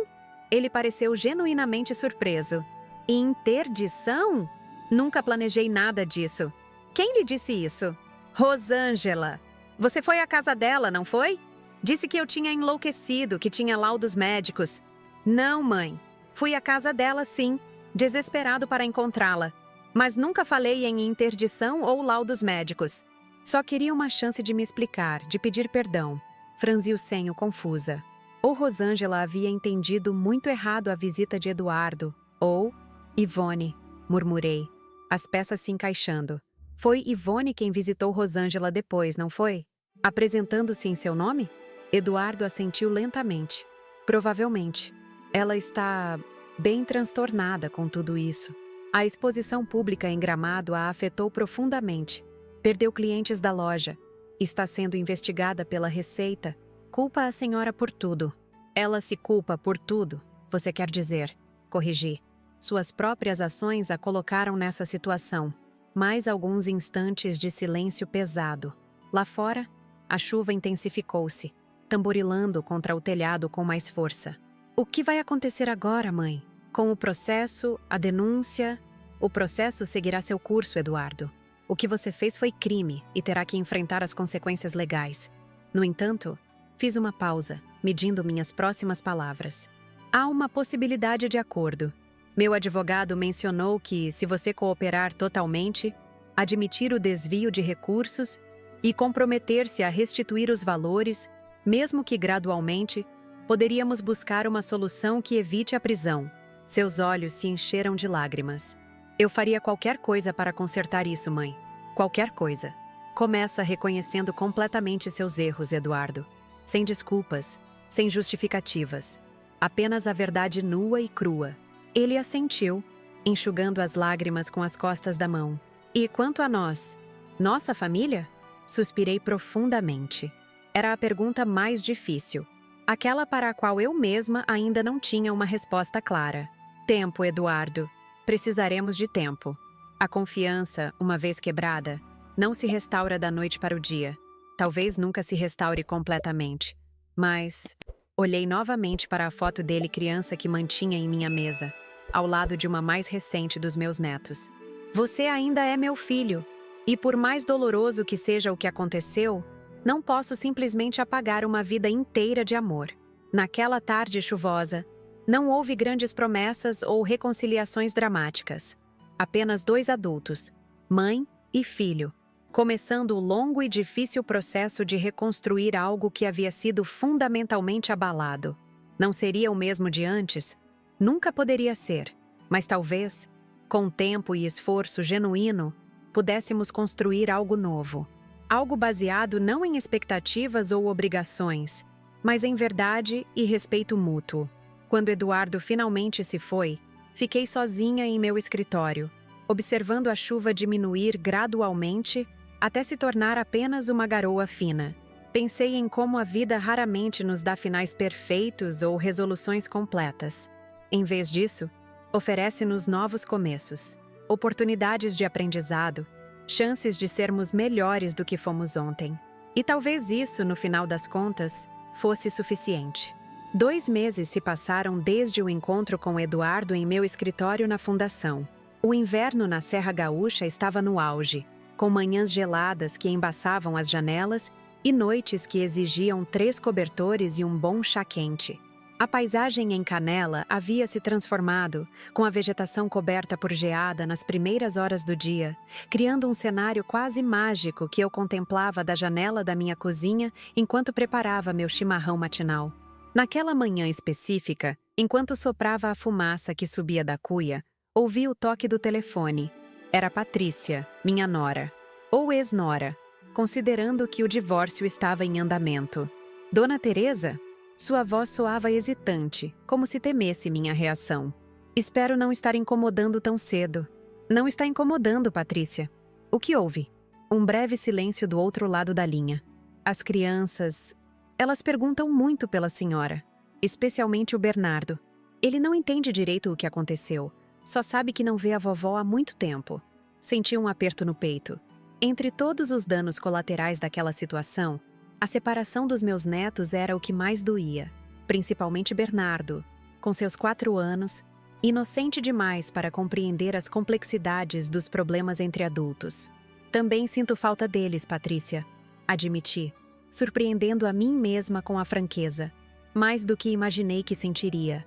Speaker 1: Ele pareceu genuinamente surpreso. Interdição? Nunca planejei nada disso. Quem lhe disse isso? Rosângela. Você foi à casa dela, não foi? Disse que eu tinha enlouquecido, que tinha laudos médicos. Não, mãe. Fui à casa dela, sim, desesperado para encontrá-la. Mas nunca falei em interdição ou laudos médicos. Só queria uma chance de me explicar, de pedir perdão. Franzi o senho, confusa. Ou Rosângela havia entendido muito errado a visita de Eduardo, ou... Ivone, murmurei, as peças se encaixando. Foi Ivone quem visitou Rosângela depois, não foi? Apresentando-se em seu nome? Eduardo assentiu lentamente. Provavelmente. Ela está bem transtornada com tudo isso. A exposição pública em Gramado a afetou profundamente. Perdeu clientes da loja. Está sendo investigada pela Receita. Culpa a senhora por tudo. Ela se culpa por tudo, você quer dizer. Corrigi. Suas próprias ações a colocaram nessa situação. Mais alguns instantes de silêncio pesado. Lá fora, a chuva intensificou-se, tamborilando contra o telhado com mais força. O que vai acontecer agora, mãe? Com o processo, a denúncia... O processo seguirá seu curso, Eduardo. O que você fez foi crime e terá que enfrentar as consequências legais. No entanto, fiz uma pausa, medindo minhas próximas palavras. Há uma possibilidade de acordo. Meu advogado mencionou que, se você cooperar totalmente, admitir o desvio de recursos e comprometer-se a restituir os valores, mesmo que gradualmente, poderíamos buscar uma solução que evite a prisão. Seus olhos se encheram de lágrimas. Eu faria qualquer coisa para consertar isso, mãe. Qualquer coisa. Começa reconhecendo completamente seus erros, Eduardo. Sem desculpas, sem justificativas. Apenas a verdade nua e crua. Ele assentiu, enxugando as lágrimas com as costas da mão. E quanto a nós? Nossa família? Suspirei profundamente. Era a pergunta mais difícil. Aquela para a qual eu mesma ainda não tinha uma resposta clara. Tempo, Eduardo. Precisaremos de tempo. A confiança, uma vez quebrada, não se restaura da noite para o dia. Talvez nunca se restaure completamente. Mas... Olhei novamente para a foto dele criança que mantinha em minha mesa, ao lado de uma mais recente dos meus netos. Você ainda é meu filho. E por mais doloroso que seja o que aconteceu, não posso simplesmente apagar uma vida inteira de amor. Naquela tarde chuvosa, não houve grandes promessas ou reconciliações dramáticas. Apenas 2 adultos, mãe e filho, começando o longo e difícil processo de reconstruir algo que havia sido fundamentalmente abalado. Não seria o mesmo de antes? Nunca poderia ser, mas talvez, com tempo e esforço genuíno, pudéssemos construir algo novo. Algo baseado não em expectativas ou obrigações, mas em verdade e respeito mútuo. Quando Eduardo finalmente se foi, fiquei sozinha em meu escritório, observando a chuva diminuir gradualmente até se tornar apenas uma garoa fina. Pensei em como a vida raramente nos dá finais perfeitos ou resoluções completas. Em vez disso, oferece-nos novos começos, oportunidades de aprendizado, chances de sermos melhores do que fomos ontem. E talvez isso, no final das contas, fosse suficiente. 2 meses se passaram desde o encontro com Eduardo em meu escritório na fundação. O inverno na Serra Gaúcha estava no auge, com manhãs geladas que embaçavam as janelas e noites que exigiam 3 cobertores e um bom chá quente. A paisagem em Canela havia se transformado, com a vegetação coberta por geada nas primeiras horas do dia, criando um cenário quase mágico que eu contemplava da janela da minha cozinha enquanto preparava meu chimarrão matinal. Naquela manhã específica, enquanto soprava a fumaça que subia da cuia, ouvi o toque do telefone. Era Patrícia, minha nora, ou ex-nora, considerando que o divórcio estava em andamento. Dona Teresa? Sua voz soava hesitante, como se temesse minha reação. Espero não estar incomodando tão cedo. Não está incomodando, Patrícia. O que houve? Um breve silêncio do outro lado da linha. As crianças... Elas perguntam muito pela senhora, especialmente o Bernardo. Ele não entende direito o que aconteceu, só sabe que não vê a vovó há muito tempo. Senti um aperto no peito. Entre todos os danos colaterais daquela situação, a separação dos meus netos era o que mais doía, principalmente Bernardo, com seus 4 anos, inocente demais para compreender as complexidades dos problemas entre adultos. Também sinto falta deles, Patrícia, admiti, surpreendendo a mim mesma com a franqueza, mais do que imaginei que sentiria.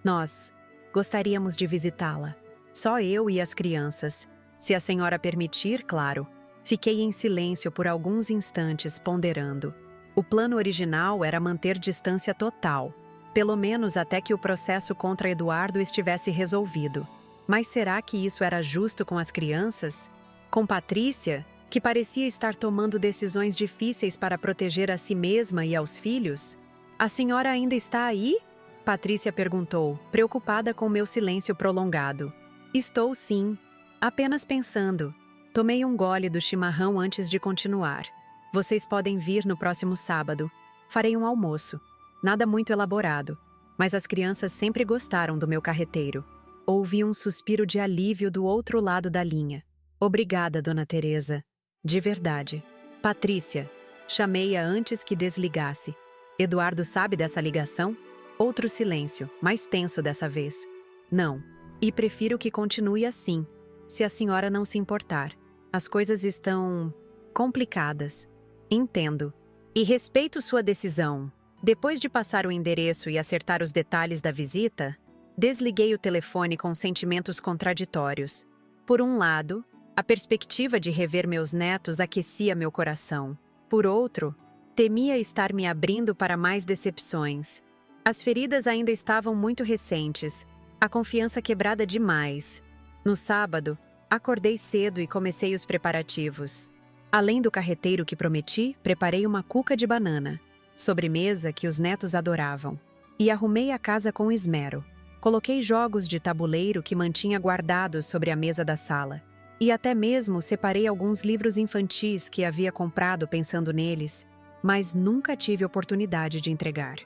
Speaker 1: Nós, gostaríamos de visitá-la. Só eu e as crianças. Se a senhora permitir, claro. Fiquei em silêncio por alguns instantes, ponderando. O plano original era manter distância total, pelo menos até que o processo contra Eduardo estivesse resolvido. Mas será que isso era justo com as crianças? Com Patrícia, que parecia estar tomando decisões difíceis para proteger a si mesma e aos filhos? A senhora ainda está aí? Patrícia perguntou, preocupada com meu silêncio prolongado. Estou sim, apenas pensando. Tomei um gole do chimarrão antes de continuar. Vocês podem vir no próximo sábado. Farei um almoço. Nada muito elaborado, mas as crianças sempre gostaram do meu carreteiro. Ouvi um suspiro de alívio do outro lado da linha. Obrigada, Dona Teresa. De verdade. Patrícia. Chamei-a antes que desligasse. Eduardo sabe dessa ligação? Outro silêncio, mais tenso dessa vez. Não. E prefiro que continue assim, se a senhora não se importar. As coisas estão complicadas. Entendo. E respeito sua decisão. Depois de passar o endereço e acertar os detalhes da visita, desliguei o telefone com sentimentos contraditórios. Por um lado, a perspectiva de rever meus netos aquecia meu coração. Por outro, temia estar me abrindo para mais decepções. As feridas ainda estavam muito recentes, a confiança quebrada demais. No sábado, acordei cedo e comecei os preparativos. Além do carreteiro que prometi, preparei uma cuca de banana, sobremesa que os netos adoravam, e arrumei a casa com esmero. Coloquei jogos de tabuleiro que mantinha guardados sobre a mesa da sala. E até mesmo separei alguns livros infantis que havia comprado pensando neles, mas nunca tive oportunidade de entregar.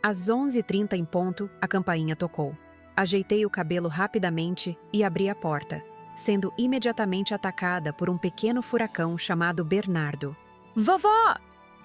Speaker 1: Às 11h30 em ponto, a campainha tocou. Ajeitei o cabelo rapidamente e abri a porta, sendo imediatamente atacada por um pequeno furacão chamado Bernardo. "Vovó!"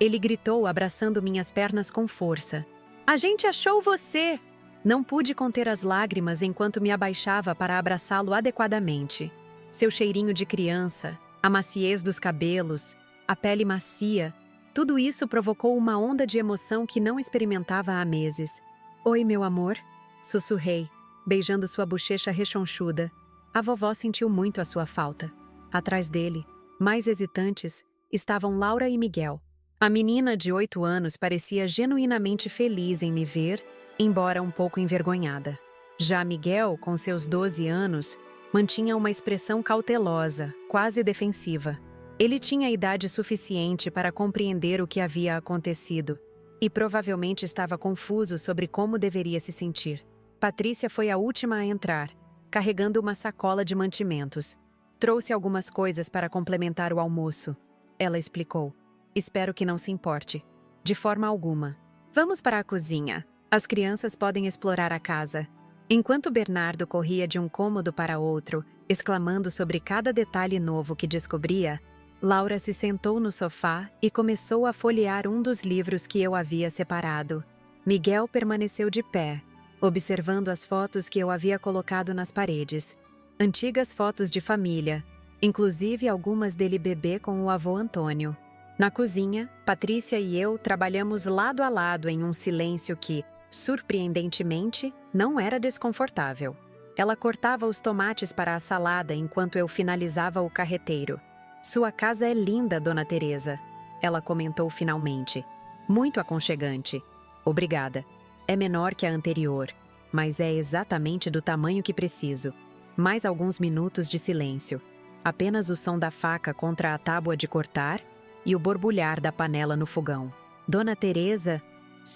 Speaker 1: Ele gritou, abraçando minhas pernas com força. "A gente achou você!" Não pude conter as lágrimas enquanto me abaixava para abraçá-lo adequadamente. Seu cheirinho de criança, a maciez dos cabelos, a pele macia, tudo isso provocou uma onda de emoção que não experimentava há meses. "Oi, meu amor", sussurrei, beijando sua bochecha rechonchuda. A vovó sentiu muito a sua falta. Atrás dele, mais hesitantes, estavam Laura e Miguel. A menina de 8 anos parecia genuinamente feliz em me ver, embora um pouco envergonhada. Já Miguel, com seus 12 anos, mantinha uma expressão cautelosa, quase defensiva. Ele tinha idade suficiente para compreender o que havia acontecido e provavelmente estava confuso sobre como deveria se sentir. Patrícia foi a última a entrar, carregando uma sacola de mantimentos. "Trouxe algumas coisas para complementar o almoço", ela explicou. "Espero que não se importe." "De forma alguma. Vamos para a cozinha. As crianças podem explorar a casa." Enquanto Bernardo corria de um cômodo para outro, exclamando sobre cada detalhe novo que descobria, Laura se sentou no sofá e começou a folhear um dos livros que eu havia separado. Miguel permaneceu de pé, observando as fotos que eu havia colocado nas paredes. Antigas fotos de família, inclusive algumas dele bebê com o avô Antônio. Na cozinha, Patrícia e eu trabalhamos lado a lado em um silêncio que, surpreendentemente, não era desconfortável. Ela cortava os tomates para a salada enquanto eu finalizava o carreteiro. "Sua casa é linda, Dona Teresa", ela comentou finalmente. "Muito aconchegante." "Obrigada. É menor que a anterior, mas é exatamente do tamanho que preciso." Mais alguns minutos de silêncio. Apenas o som da faca contra a tábua de cortar e o borbulhar da panela no fogão. "Dona Teresa..."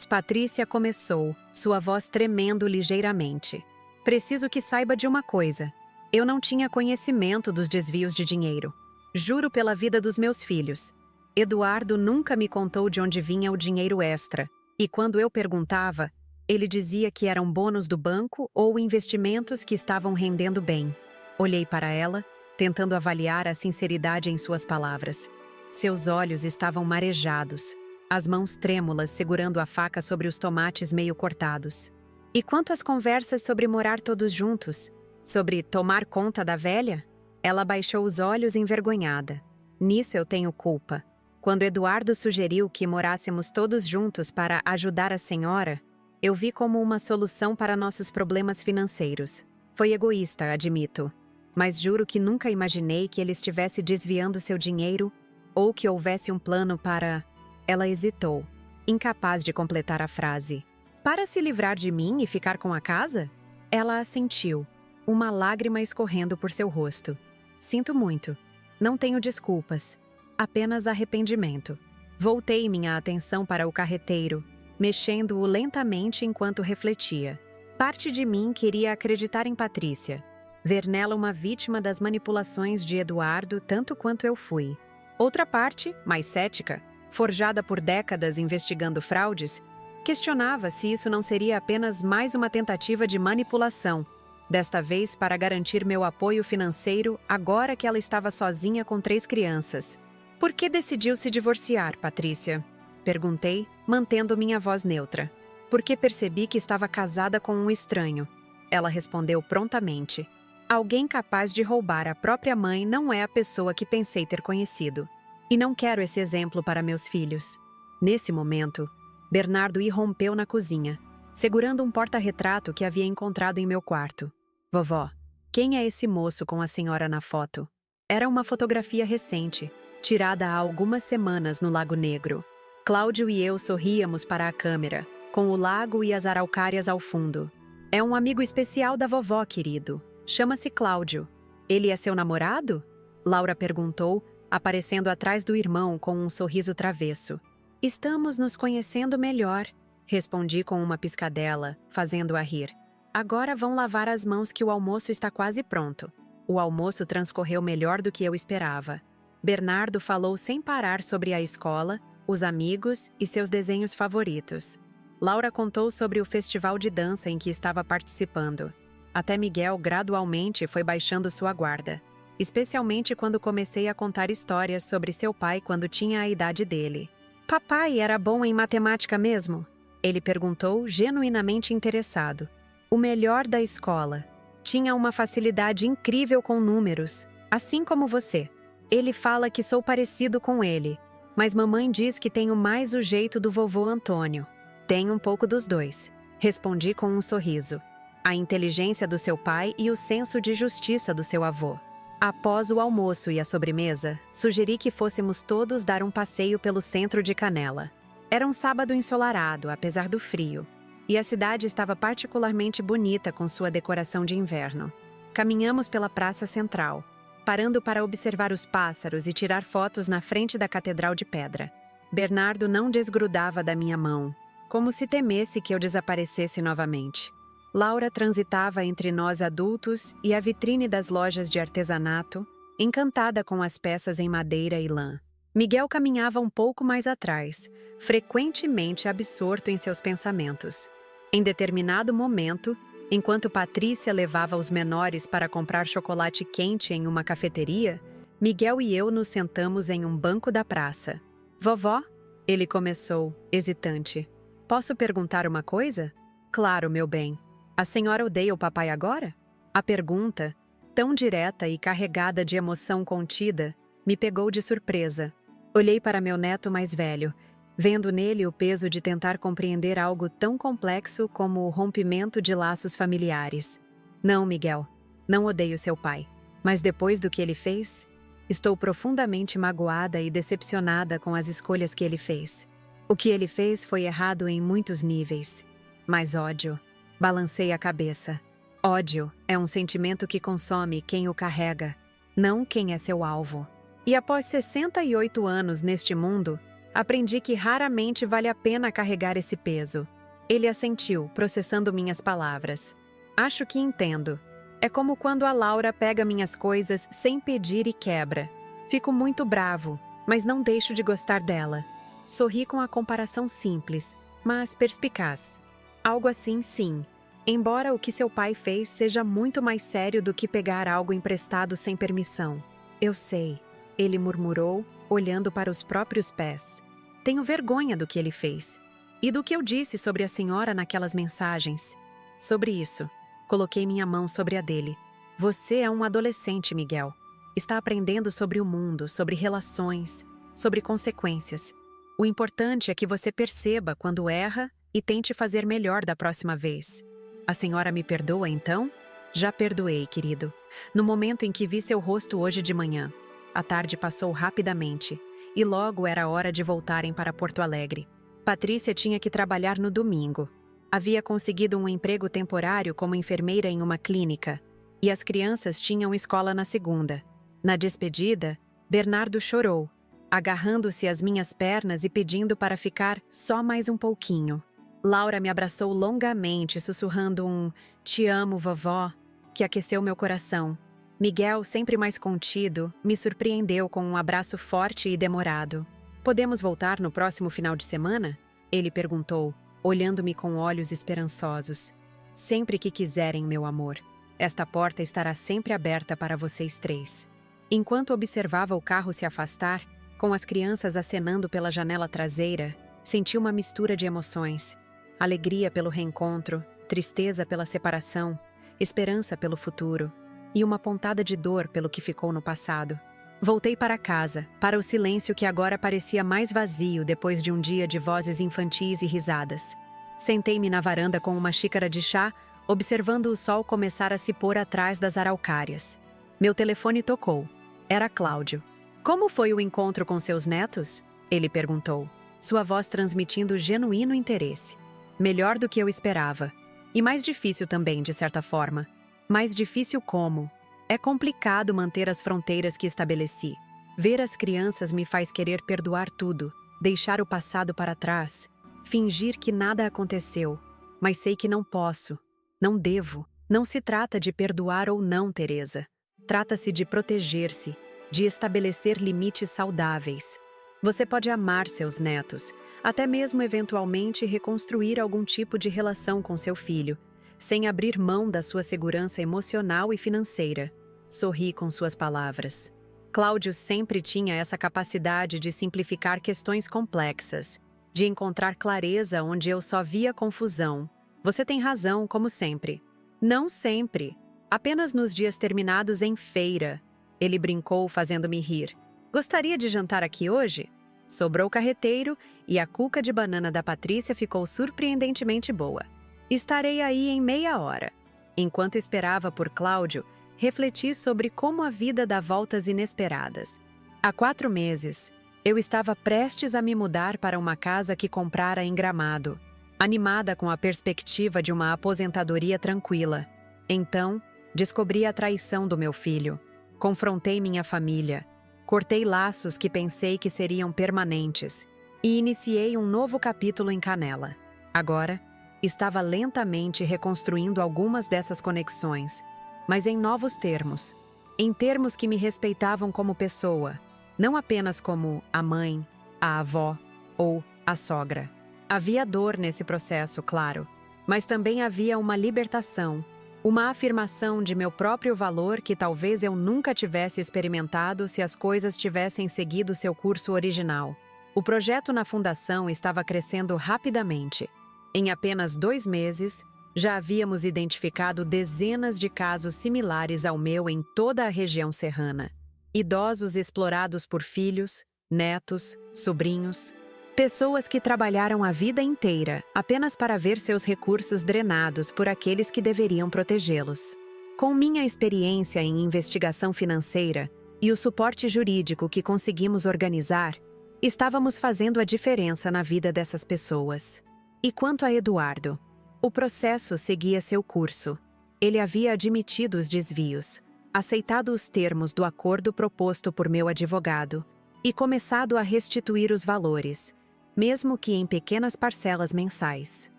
Speaker 1: Patrícia começou, sua voz tremendo ligeiramente. "Preciso que saiba de uma coisa. Eu não tinha conhecimento dos desvios de dinheiro. Juro pela vida dos meus filhos. Eduardo nunca me contou de onde vinha o dinheiro extra, e quando eu perguntava, ele dizia que eram bônus do banco ou investimentos que estavam rendendo bem." Olhei para ela, tentando avaliar a sinceridade em suas palavras. Seus olhos estavam marejados, as mãos trêmulas segurando a faca sobre os tomates meio cortados. "E quanto às conversas sobre morar todos juntos? Sobre tomar conta da velha?" Ela baixou os olhos envergonhada. "Nisso eu tenho culpa. Quando Eduardo sugeriu que morássemos todos juntos para ajudar a senhora, eu vi como uma solução para nossos problemas financeiros. Foi egoísta, admito, mas juro que nunca imaginei que ele estivesse desviando seu dinheiro ou que houvesse um plano para..." Ela hesitou, incapaz de completar a frase. "Para se livrar de mim e ficar com a casa?" Ela assentiu, uma lágrima escorrendo por seu rosto. "Sinto muito. Não tenho desculpas. Apenas arrependimento." Voltei minha atenção para o carreteiro, mexendo-o lentamente enquanto refletia. Parte de mim queria acreditar em Patrícia, ver nela uma vítima das manipulações de Eduardo tanto quanto eu fui. Outra parte, mais cética, forjada por décadas investigando fraudes, questionava se isso não seria apenas mais uma tentativa de manipulação, desta vez para garantir meu apoio financeiro agora que ela estava sozinha com 3 crianças. Por que decidiu se divorciar, Patrícia? Perguntei, mantendo minha voz neutra. Porque percebi que estava casada com um estranho. Ela respondeu prontamente. Alguém capaz de roubar a própria mãe não é a pessoa que pensei ter conhecido. E não quero esse exemplo para meus filhos. Nesse momento, Bernardo irrompeu na cozinha, segurando um porta-retrato que havia encontrado em meu quarto. Vovó, quem é esse moço com a senhora na foto? Era uma fotografia recente, tirada há algumas semanas no Lago Negro. Cláudio e eu sorríamos para a câmera, com o lago e as araucárias ao fundo. É um amigo especial da vovó, querido. Chama-se Cláudio. Ele é seu namorado? Laura perguntou, aparecendo atrás do irmão com um sorriso travesso. Estamos nos conhecendo melhor, respondi com uma piscadela, fazendo-a rir. Agora vão lavar as mãos que o almoço está quase pronto. O almoço transcorreu melhor do que eu esperava. Bernardo falou sem parar sobre a escola, os amigos e seus desenhos favoritos. Laura contou sobre o festival de dança em que estava participando. Até Miguel gradualmente foi baixando sua guarda, especialmente quando comecei a contar histórias sobre seu pai quando tinha a idade dele. Papai era bom em matemática mesmo? Ele perguntou, genuinamente interessado. O melhor da escola. Tinha uma facilidade incrível com números, assim como você. Ele fala que sou parecido com ele, mas mamãe diz que tenho mais o jeito do vovô Antônio. Tenho um pouco dos dois, respondi com um sorriso. A inteligência do seu pai e o senso de justiça do seu avô. Após o almoço e a sobremesa, sugeri que fôssemos todos dar um passeio pelo centro de Canela. Era um sábado ensolarado, apesar do frio, e a cidade estava particularmente bonita com sua decoração de inverno. Caminhamos pela praça central, parando para observar os pássaros e tirar fotos na frente da Catedral de Pedra. Bernardo não desgrudava da minha mão, como se temesse que eu desaparecesse novamente. Laura transitava entre nós adultos e a vitrine das lojas de artesanato, encantada com as peças em madeira e lã. Miguel caminhava um pouco mais atrás, frequentemente absorto em seus pensamentos. Em determinado momento, enquanto Patrícia levava os menores para comprar chocolate quente em uma cafeteria, Miguel e eu nos sentamos em um banco da praça. Vovó? Ele começou, hesitante. Posso perguntar uma coisa? Claro, meu bem. A senhora odeia o papai agora? A pergunta, tão direta e carregada de emoção contida, me pegou de surpresa. Olhei para meu neto mais velho, vendo nele o peso de tentar compreender algo tão complexo como o rompimento de laços familiares. Não, Miguel, não odeio seu pai. Mas depois do que ele fez, estou profundamente magoada e decepcionada com as escolhas que ele fez. O que ele fez foi errado em muitos níveis. Mas ódio. Balancei a cabeça. Ódio é um sentimento que consome quem o carrega, não quem é seu alvo. E após 68 anos neste mundo, aprendi que raramente vale a pena carregar esse peso. Ele assentiu, processando minhas palavras. Acho que entendo. É como quando a Laura pega minhas coisas sem pedir e quebra. Fico muito bravo, mas não deixo de gostar dela. Sorri com a comparação simples, mas perspicaz. Algo assim, sim. Embora o que seu pai fez seja muito mais sério do que pegar algo emprestado sem permissão. Eu sei, ele murmurou, olhando para os próprios pés. Tenho vergonha do que ele fez. E do que eu disse sobre a senhora naquelas mensagens. Sobre isso, coloquei minha mão sobre a dele. Você é um adolescente, Miguel. Está aprendendo sobre o mundo, sobre relações, sobre consequências. O importante é que você perceba quando erra e tente fazer melhor da próxima vez. A senhora me perdoa, então? Já perdoei, querido. No momento em que vi seu rosto hoje de manhã. A tarde passou rapidamente, e logo era hora de voltarem para Porto Alegre. Patrícia tinha que trabalhar no domingo. Havia conseguido um emprego temporário como enfermeira em uma clínica, e as crianças tinham escola na segunda. Na despedida, Bernardo chorou, agarrando-se às minhas pernas e pedindo para ficar só mais um pouquinho. Laura me abraçou longamente, sussurrando um "Te amo, vovó", que aqueceu meu coração. Miguel, sempre mais contido, me surpreendeu com um abraço forte e demorado. Podemos voltar no próximo final de semana? Ele perguntou, olhando-me com olhos esperançosos. Sempre que quiserem, meu amor. Esta porta estará sempre aberta para vocês três. Enquanto observava o carro se afastar, com as crianças acenando pela janela traseira, senti uma mistura de emoções. Alegria pelo reencontro, tristeza pela separação, esperança pelo futuro e uma pontada de dor pelo que ficou no passado. Voltei para casa, para o silêncio que agora parecia mais vazio depois de um dia de vozes infantis e risadas. Sentei-me na varanda com uma xícara de chá, observando o sol começar a se pôr atrás das araucárias. Meu telefone tocou. Era Cláudio. Como foi o encontro com seus netos? Ele perguntou, sua voz transmitindo genuíno interesse. Melhor do que eu esperava. E mais difícil também, de certa forma. Mais difícil como? É complicado manter as fronteiras que estabeleci. Ver as crianças me faz querer perdoar tudo, deixar o passado para trás, fingir que nada aconteceu, mas sei que não posso, não devo. Não se trata de perdoar ou não, Teresa. Trata-se de proteger-se, de estabelecer limites saudáveis. Você pode amar seus netos, até mesmo eventualmente reconstruir algum tipo de relação com seu filho, sem abrir mão da sua segurança emocional e financeira. Sorri com suas palavras. Cláudio sempre tinha essa capacidade de simplificar questões complexas, de encontrar clareza onde eu só via confusão. Você tem razão, como sempre. Não sempre. Apenas nos dias terminados em feira. Ele brincou, fazendo-me rir. Gostaria de jantar aqui hoje? Sobrou o carreteiro e a cuca de banana da Patrícia ficou surpreendentemente boa. Estarei aí em meia hora. Enquanto esperava por Cláudio, refleti sobre como a vida dá voltas inesperadas. Há 4 meses, eu estava prestes a me mudar para uma casa que comprara em Gramado, animada com a perspectiva de uma aposentadoria tranquila. Então, descobri a traição do meu filho. Confrontei minha família. Cortei laços que pensei que seriam permanentes e iniciei um novo capítulo em Canela. Agora, estava lentamente reconstruindo algumas dessas conexões, mas em novos termos, em termos que me respeitavam como pessoa, não apenas como a mãe, a avó ou a sogra. Havia dor nesse processo, claro, mas também havia uma libertação, uma afirmação de meu próprio valor que talvez eu nunca tivesse experimentado se as coisas tivessem seguido seu curso original. O projeto na fundação estava crescendo rapidamente. Em apenas 2 meses, já havíamos identificado dezenas de casos similares ao meu em toda a região serrana. Idosos explorados por filhos, netos, sobrinhos. Pessoas que trabalharam a vida inteira apenas para ver seus recursos drenados por aqueles que deveriam protegê-los. Com minha experiência em investigação financeira e o suporte jurídico que conseguimos organizar, estávamos fazendo a diferença na vida dessas pessoas. E quanto a Eduardo? O processo seguia seu curso. Ele havia admitido os desvios, aceitado os termos do acordo proposto por meu advogado e começado a restituir os valores, mesmo que em pequenas parcelas mensais.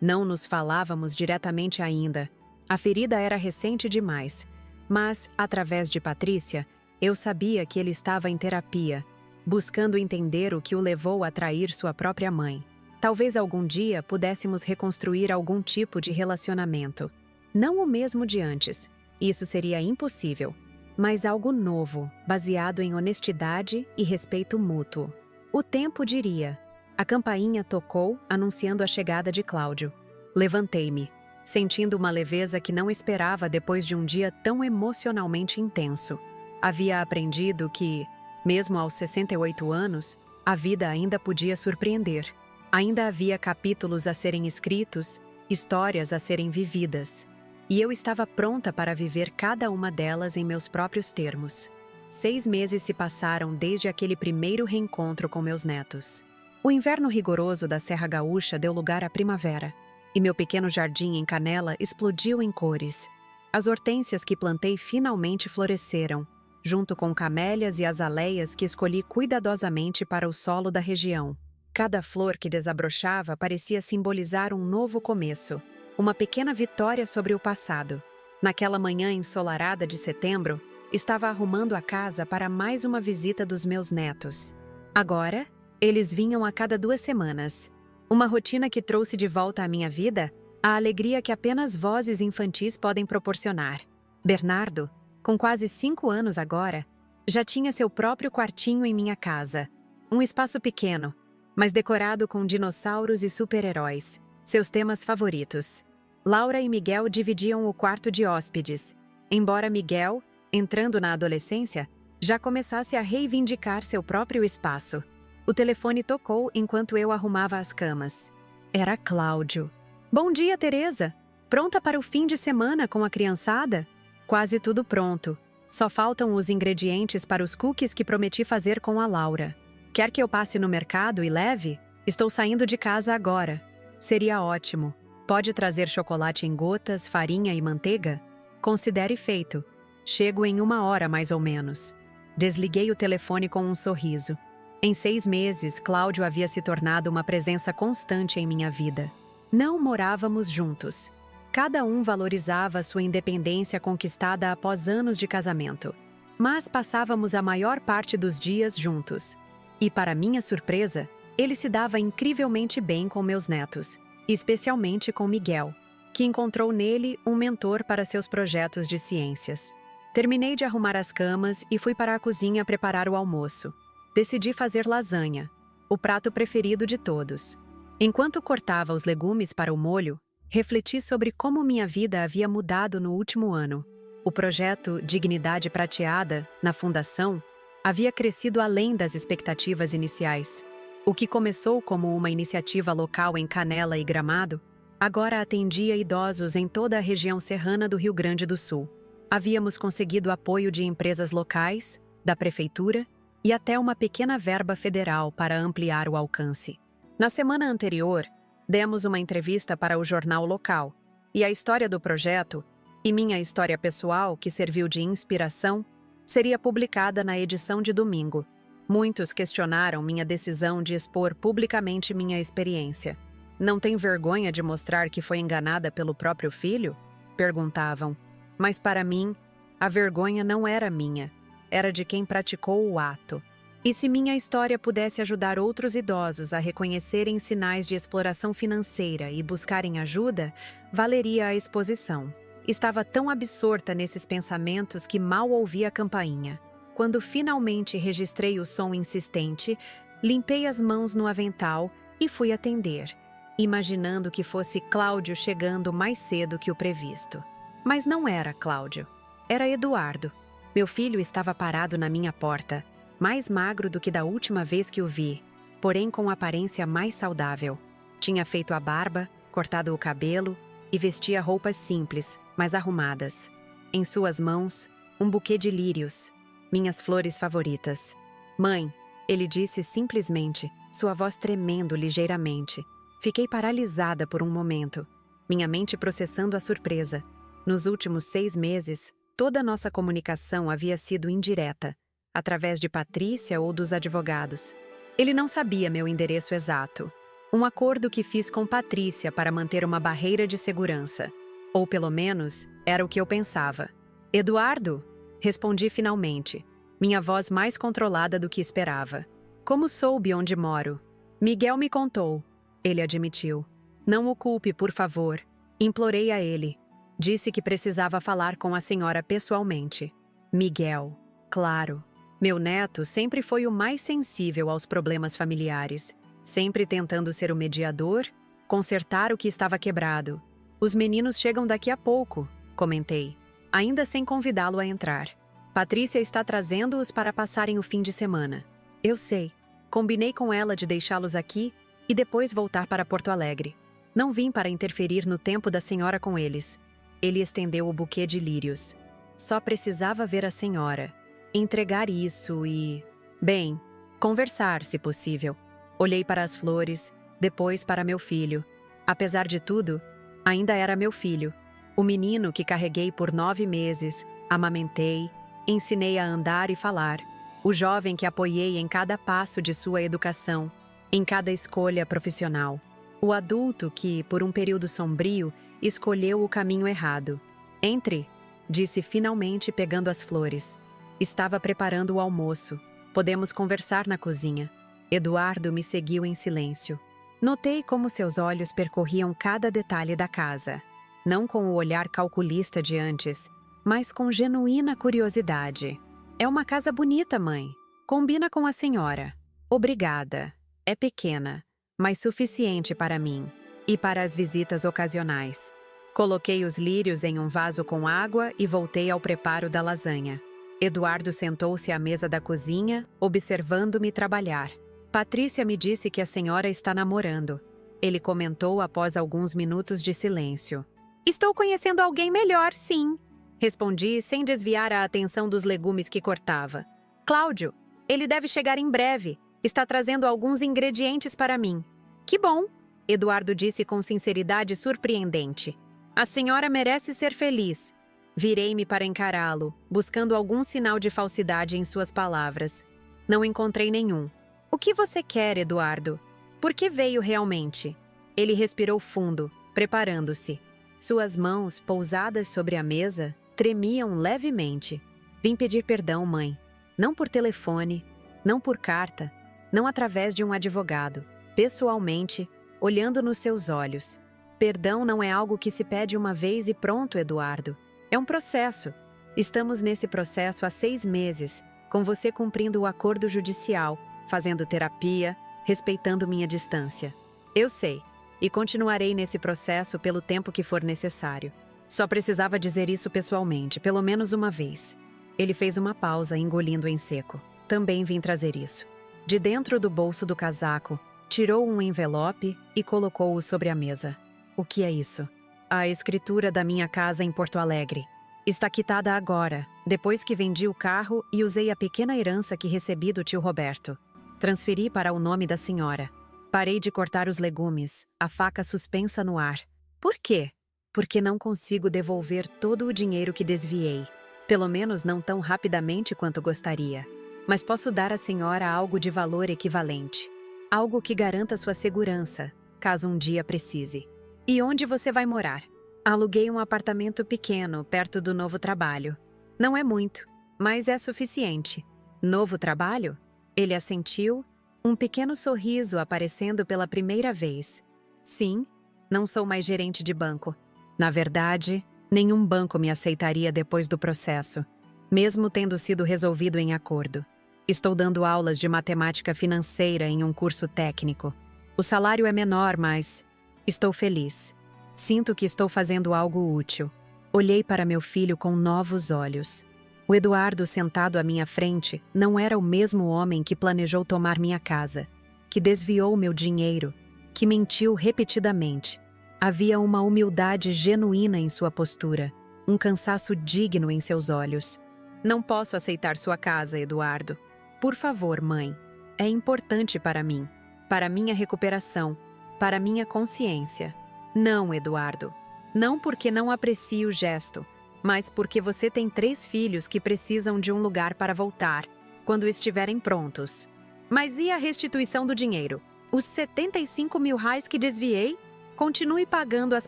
Speaker 1: Não nos falávamos diretamente ainda. A ferida era recente demais, mas, através de Patrícia, eu sabia que ele estava em terapia, buscando entender o que o levou a trair sua própria mãe. Talvez algum dia pudéssemos reconstruir algum tipo de relacionamento. Não o mesmo de antes, isso seria impossível, mas algo novo, baseado em honestidade e respeito mútuo. O tempo diria. A campainha tocou, anunciando a chegada de Cláudio. Levantei-me, sentindo uma leveza que não esperava depois de um dia tão emocionalmente intenso. Havia aprendido que, mesmo aos 68 anos, a vida ainda podia surpreender. Ainda havia capítulos a serem escritos, histórias a serem vividas. E eu estava pronta para viver cada uma delas em meus próprios termos. 6 meses se passaram desde aquele primeiro reencontro com meus netos. O inverno rigoroso da Serra Gaúcha deu lugar à primavera, e meu pequeno jardim em Canela explodiu em cores. As hortênsias que plantei finalmente floresceram, junto com camélias e azaleias que escolhi cuidadosamente para o solo da região. Cada flor que desabrochava parecia simbolizar um novo começo, uma pequena vitória sobre o passado. Naquela manhã ensolarada de setembro, estava arrumando a casa para mais uma visita dos meus netos. Agora, Eles vinham a cada 2 semanas. Uma rotina que trouxe de volta à minha vida a alegria que apenas vozes infantis podem proporcionar. Bernardo, com quase 5 anos agora, já tinha seu próprio quartinho em minha casa. Um espaço pequeno, mas decorado com dinossauros e super-heróis, seus temas favoritos. Laura e Miguel dividiam o quarto de hóspedes, embora Miguel, entrando na adolescência, já começasse a reivindicar seu próprio espaço. O telefone tocou enquanto eu arrumava as camas. Era Cláudio. Bom dia, Teresa! Pronta para o fim de semana com a criançada? Quase tudo pronto. Só faltam os ingredientes para os cookies que prometi fazer com a Laura. Quer que eu passe no mercado e leve? Estou saindo de casa agora. Seria ótimo. Pode trazer chocolate em gotas, farinha e manteiga? Considere feito. Chego em 1 hora mais ou menos. Desliguei o telefone com um sorriso. Em 6 meses, Cláudio havia se tornado uma presença constante em minha vida. Não morávamos juntos. Cada um valorizava sua independência conquistada após anos de casamento. Mas passávamos a maior parte dos dias juntos. E, para minha surpresa, ele se dava incrivelmente bem com meus netos, especialmente com Miguel, que encontrou nele um mentor para seus projetos de ciências. Terminei de arrumar as camas e fui para a cozinha preparar o almoço. Decidi fazer lasanha, o prato preferido de todos. Enquanto cortava os legumes para o molho, refleti sobre como minha vida havia mudado no último ano. O projeto Dignidade Prateada, na Fundação, havia crescido além das expectativas iniciais. O que começou como uma iniciativa local em Canela e Gramado, agora atendia idosos em toda a região serrana do Rio Grande do Sul. Havíamos conseguido apoio de empresas locais, da prefeitura e até uma pequena verba federal para ampliar o alcance. Na semana anterior, demos uma entrevista para o jornal local, e a história do projeto, e minha história pessoal, que serviu de inspiração, seria publicada na edição de domingo. Muitos questionaram minha decisão de expor publicamente minha experiência. Não tem vergonha de mostrar que foi enganada pelo próprio filho? Perguntavam. Mas para mim, a vergonha não era minha, era de quem praticou o ato. E se minha história pudesse ajudar outros idosos a reconhecerem sinais de exploração financeira e buscarem ajuda, valeria a exposição. Estava tão absorta nesses pensamentos que mal ouvi a campainha. Quando finalmente registrei o som insistente, limpei as mãos no avental e fui atender, imaginando que fosse Cláudio chegando mais cedo que o previsto. Mas não era Cláudio. Era Eduardo. Meu filho estava parado na minha porta, mais magro do que da última vez que o vi, porém com aparência mais saudável. Tinha feito a barba, cortado o cabelo e vestia roupas simples, mas arrumadas. Em suas mãos, um buquê de lírios, minhas flores favoritas. Mãe, ele disse simplesmente, sua voz tremendo ligeiramente. Fiquei paralisada por um momento, minha mente processando a surpresa. Nos últimos 6 meses, toda nossa comunicação havia sido indireta, através de Patrícia ou dos advogados. Ele não sabia meu endereço exato. Um acordo que fiz com Patrícia para manter uma barreira de segurança. Ou pelo menos, era o que eu pensava. Eduardo? Respondi finalmente, minha voz mais controlada do que esperava. Como soube onde moro? Miguel me contou, ele admitiu. Não o culpe, por favor. Implorei a ele. Disse que precisava falar com a senhora pessoalmente. Miguel, claro. Meu neto sempre foi o mais sensível aos problemas familiares, sempre tentando ser o mediador, consertar o que estava quebrado. Os meninos chegam daqui a pouco, comentei, ainda sem convidá-lo a entrar. Patrícia está trazendo-os para passarem o fim de semana. Eu sei. Combinei com ela de deixá-los aqui e depois voltar para Porto Alegre. Não vim para interferir no tempo da senhora com eles. Ele estendeu o buquê de lírios. Só precisava ver a senhora, entregar isso e... Bem, conversar, se possível. Olhei para as flores, depois para meu filho. Apesar de tudo, ainda era meu filho. O menino que carreguei por 9 meses, amamentei, ensinei a andar e falar. O jovem que apoiei em cada passo de sua educação, em cada escolha profissional. O adulto que, por um período sombrio, escolheu o caminho errado. Entre, disse finalmente pegando as flores. Estava preparando o almoço. Podemos conversar na cozinha. Eduardo me seguiu em silêncio. Notei como seus olhos percorriam cada detalhe da casa, não com o olhar calculista de antes, mas com genuína curiosidade. É uma casa bonita, mãe. Combina com a senhora. Obrigada. É pequena, mas suficiente para mim e para as visitas ocasionais. Coloquei os lírios em um vaso com água e voltei ao preparo da lasanha. Eduardo sentou-se à mesa da cozinha, observando-me trabalhar. Patrícia me disse que a senhora está namorando. Ele comentou após alguns minutos de silêncio. Estou conhecendo alguém melhor, sim. Respondi sem desviar a atenção dos legumes que cortava. Cláudio, ele deve chegar em breve. Está trazendo alguns ingredientes para mim. Que bom, Eduardo disse com sinceridade surpreendente. A senhora merece ser feliz. Virei-me para encará-lo, buscando algum sinal de falsidade em suas palavras. Não encontrei nenhum. O que você quer, Eduardo? Por que veio realmente? Ele respirou fundo, preparando-se. Suas mãos, pousadas sobre a mesa, tremiam levemente. Vim pedir perdão, mãe. Não por telefone, não por carta, não através de um advogado. Pessoalmente, olhando nos seus olhos. Perdão não é algo que se pede uma vez e pronto, Eduardo. É um processo. Estamos nesse processo há 6 meses, com você cumprindo o acordo judicial, fazendo terapia, respeitando minha distância. Eu sei, e continuarei nesse processo pelo tempo que for necessário. Só precisava dizer isso pessoalmente, pelo menos uma vez. Ele fez uma pausa, engolindo em seco. Também vim trazer isso. De dentro do bolso do casaco, tirou um envelope e colocou-o sobre a mesa. O que é isso? A escritura da minha casa em Porto Alegre. Está quitada agora, depois que vendi o carro e usei a pequena herança que recebi do tio Roberto. Transferi para o nome da senhora. Parei de cortar os legumes, a faca suspensa no ar. Por quê? Porque não consigo devolver todo o dinheiro que desviei. Pelo menos não tão rapidamente quanto gostaria. Mas posso dar à senhora algo de valor equivalente. Algo que garanta sua segurança, caso um dia precise. E onde você vai morar? Aluguei um apartamento pequeno, perto do novo trabalho. Não é muito, mas é suficiente. Novo trabalho? Ele assentiu, um pequeno sorriso aparecendo pela primeira vez. Sim, não sou mais gerente de banco. Na verdade, nenhum banco me aceitaria depois do processo, mesmo tendo sido resolvido em acordo. Estou dando aulas de matemática financeira em um curso técnico. O salário é menor, mas estou feliz. Sinto que estou fazendo algo útil. Olhei para meu filho com novos olhos. O Eduardo sentado à minha frente não era o mesmo homem que planejou tomar minha casa, que desviou meu dinheiro, que mentiu repetidamente. Havia uma humildade genuína em sua postura, um cansaço digno em seus olhos. Não posso aceitar sua casa, Eduardo. Por favor, mãe. É importante para mim, para minha recuperação, para minha consciência. Não, Eduardo. Não porque não aprecio o gesto, mas porque você tem 3 filhos que precisam de um lugar para voltar, quando estiverem prontos. Mas e a restituição do dinheiro? Os 75 mil reais que desviei? Continue pagando as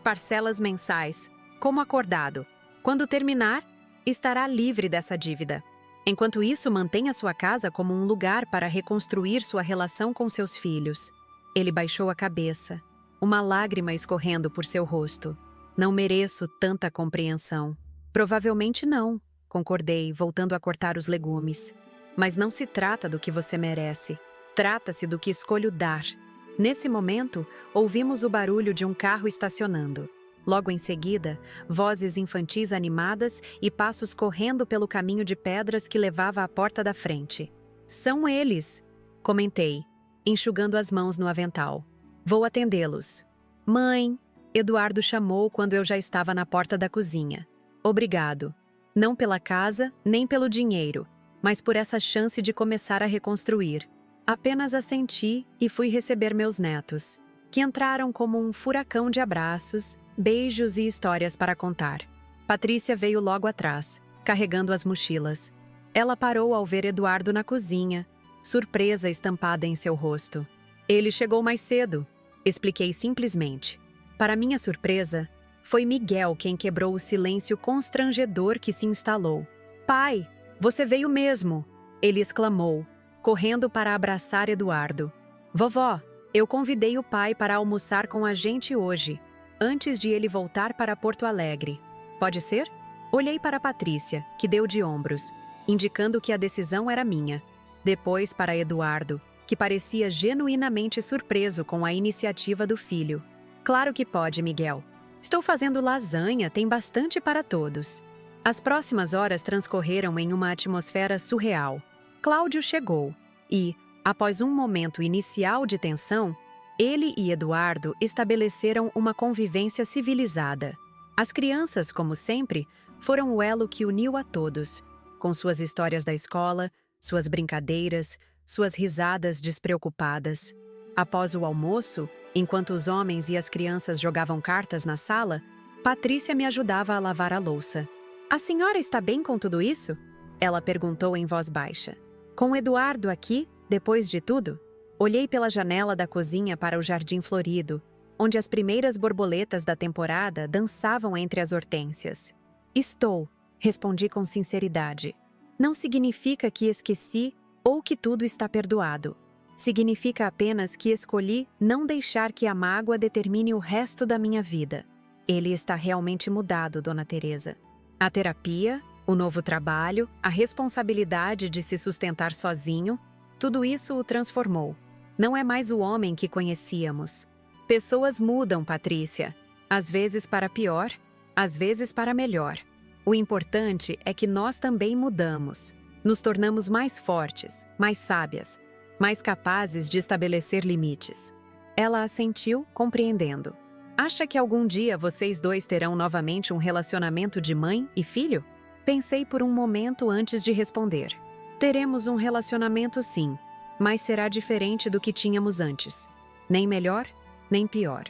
Speaker 1: parcelas mensais, como acordado. Quando terminar, estará livre dessa dívida. Enquanto isso, mantenha sua casa como um lugar para reconstruir sua relação com seus filhos. Ele baixou a cabeça, uma lágrima escorrendo por seu rosto. Não mereço tanta compreensão. Provavelmente não, concordei, voltando a cortar os legumes. Mas não se trata do que você merece. Trata-se do que escolho dar. Nesse momento, ouvimos o barulho de um carro estacionando. Logo em seguida, vozes infantis animadas e passos correndo pelo caminho de pedras que levava à porta da frente. São eles, comentei, enxugando as mãos no avental. Vou atendê-los. Mãe, Eduardo chamou quando eu já estava na porta da cozinha. Obrigado. Não pela casa, nem pelo dinheiro, mas por essa chance de começar a reconstruir. Apenas assenti e fui receber meus netos, que entraram como um furacão de abraços, beijos e histórias para contar. Patrícia veio logo atrás, carregando as mochilas. Ela parou ao ver Eduardo na cozinha, surpresa estampada em seu rosto. Ele chegou mais cedo, expliquei simplesmente. Para minha surpresa, foi Miguel quem quebrou o silêncio constrangedor que se instalou. Pai, você veio mesmo! Ele exclamou, correndo para abraçar Eduardo. Vovó, eu convidei o pai para almoçar com a gente hoje, antes de ele voltar para Porto Alegre. Pode ser? Olhei para Patrícia, que deu de ombros, indicando que a decisão era minha. Depois para Eduardo, que parecia genuinamente surpreso com a iniciativa do filho. Claro que pode, Miguel. Estou fazendo lasanha, tem bastante para todos. As próximas horas transcorreram em uma atmosfera surreal. Cláudio chegou e, após um momento inicial de tensão, ele e Eduardo estabeleceram uma convivência civilizada. As crianças, como sempre, foram o elo que uniu a todos, com suas histórias da escola, suas brincadeiras, suas risadas despreocupadas. Após o almoço, enquanto os homens e as crianças jogavam cartas na sala, Patrícia me ajudava a lavar a louça. "A senhora está bem com tudo isso?" Ela perguntou em voz baixa. "Com Eduardo aqui, depois de tudo?" Olhei pela janela da cozinha para o jardim florido, onde as primeiras borboletas da temporada dançavam entre as hortênsias. "Estou", respondi com sinceridade. "Não significa que esqueci ou que tudo está perdoado. Significa apenas que escolhi não deixar que a mágoa determine o resto da minha vida. Ele está realmente mudado, Dona Teresa. A terapia, o novo trabalho, a responsabilidade de se sustentar sozinho, tudo isso o transformou. Não é mais o homem que conhecíamos. Pessoas mudam, Patrícia. Às vezes para pior, às vezes para melhor. O importante é que nós também mudamos. Nos tornamos mais fortes, mais sábias, mais capazes de estabelecer limites." Ela assentiu, compreendendo. "Acha que algum dia vocês dois terão novamente um relacionamento de mãe e filho?" Pensei por um momento antes de responder. "Teremos um relacionamento sim, mas será diferente do que tínhamos antes. Nem melhor, nem pior.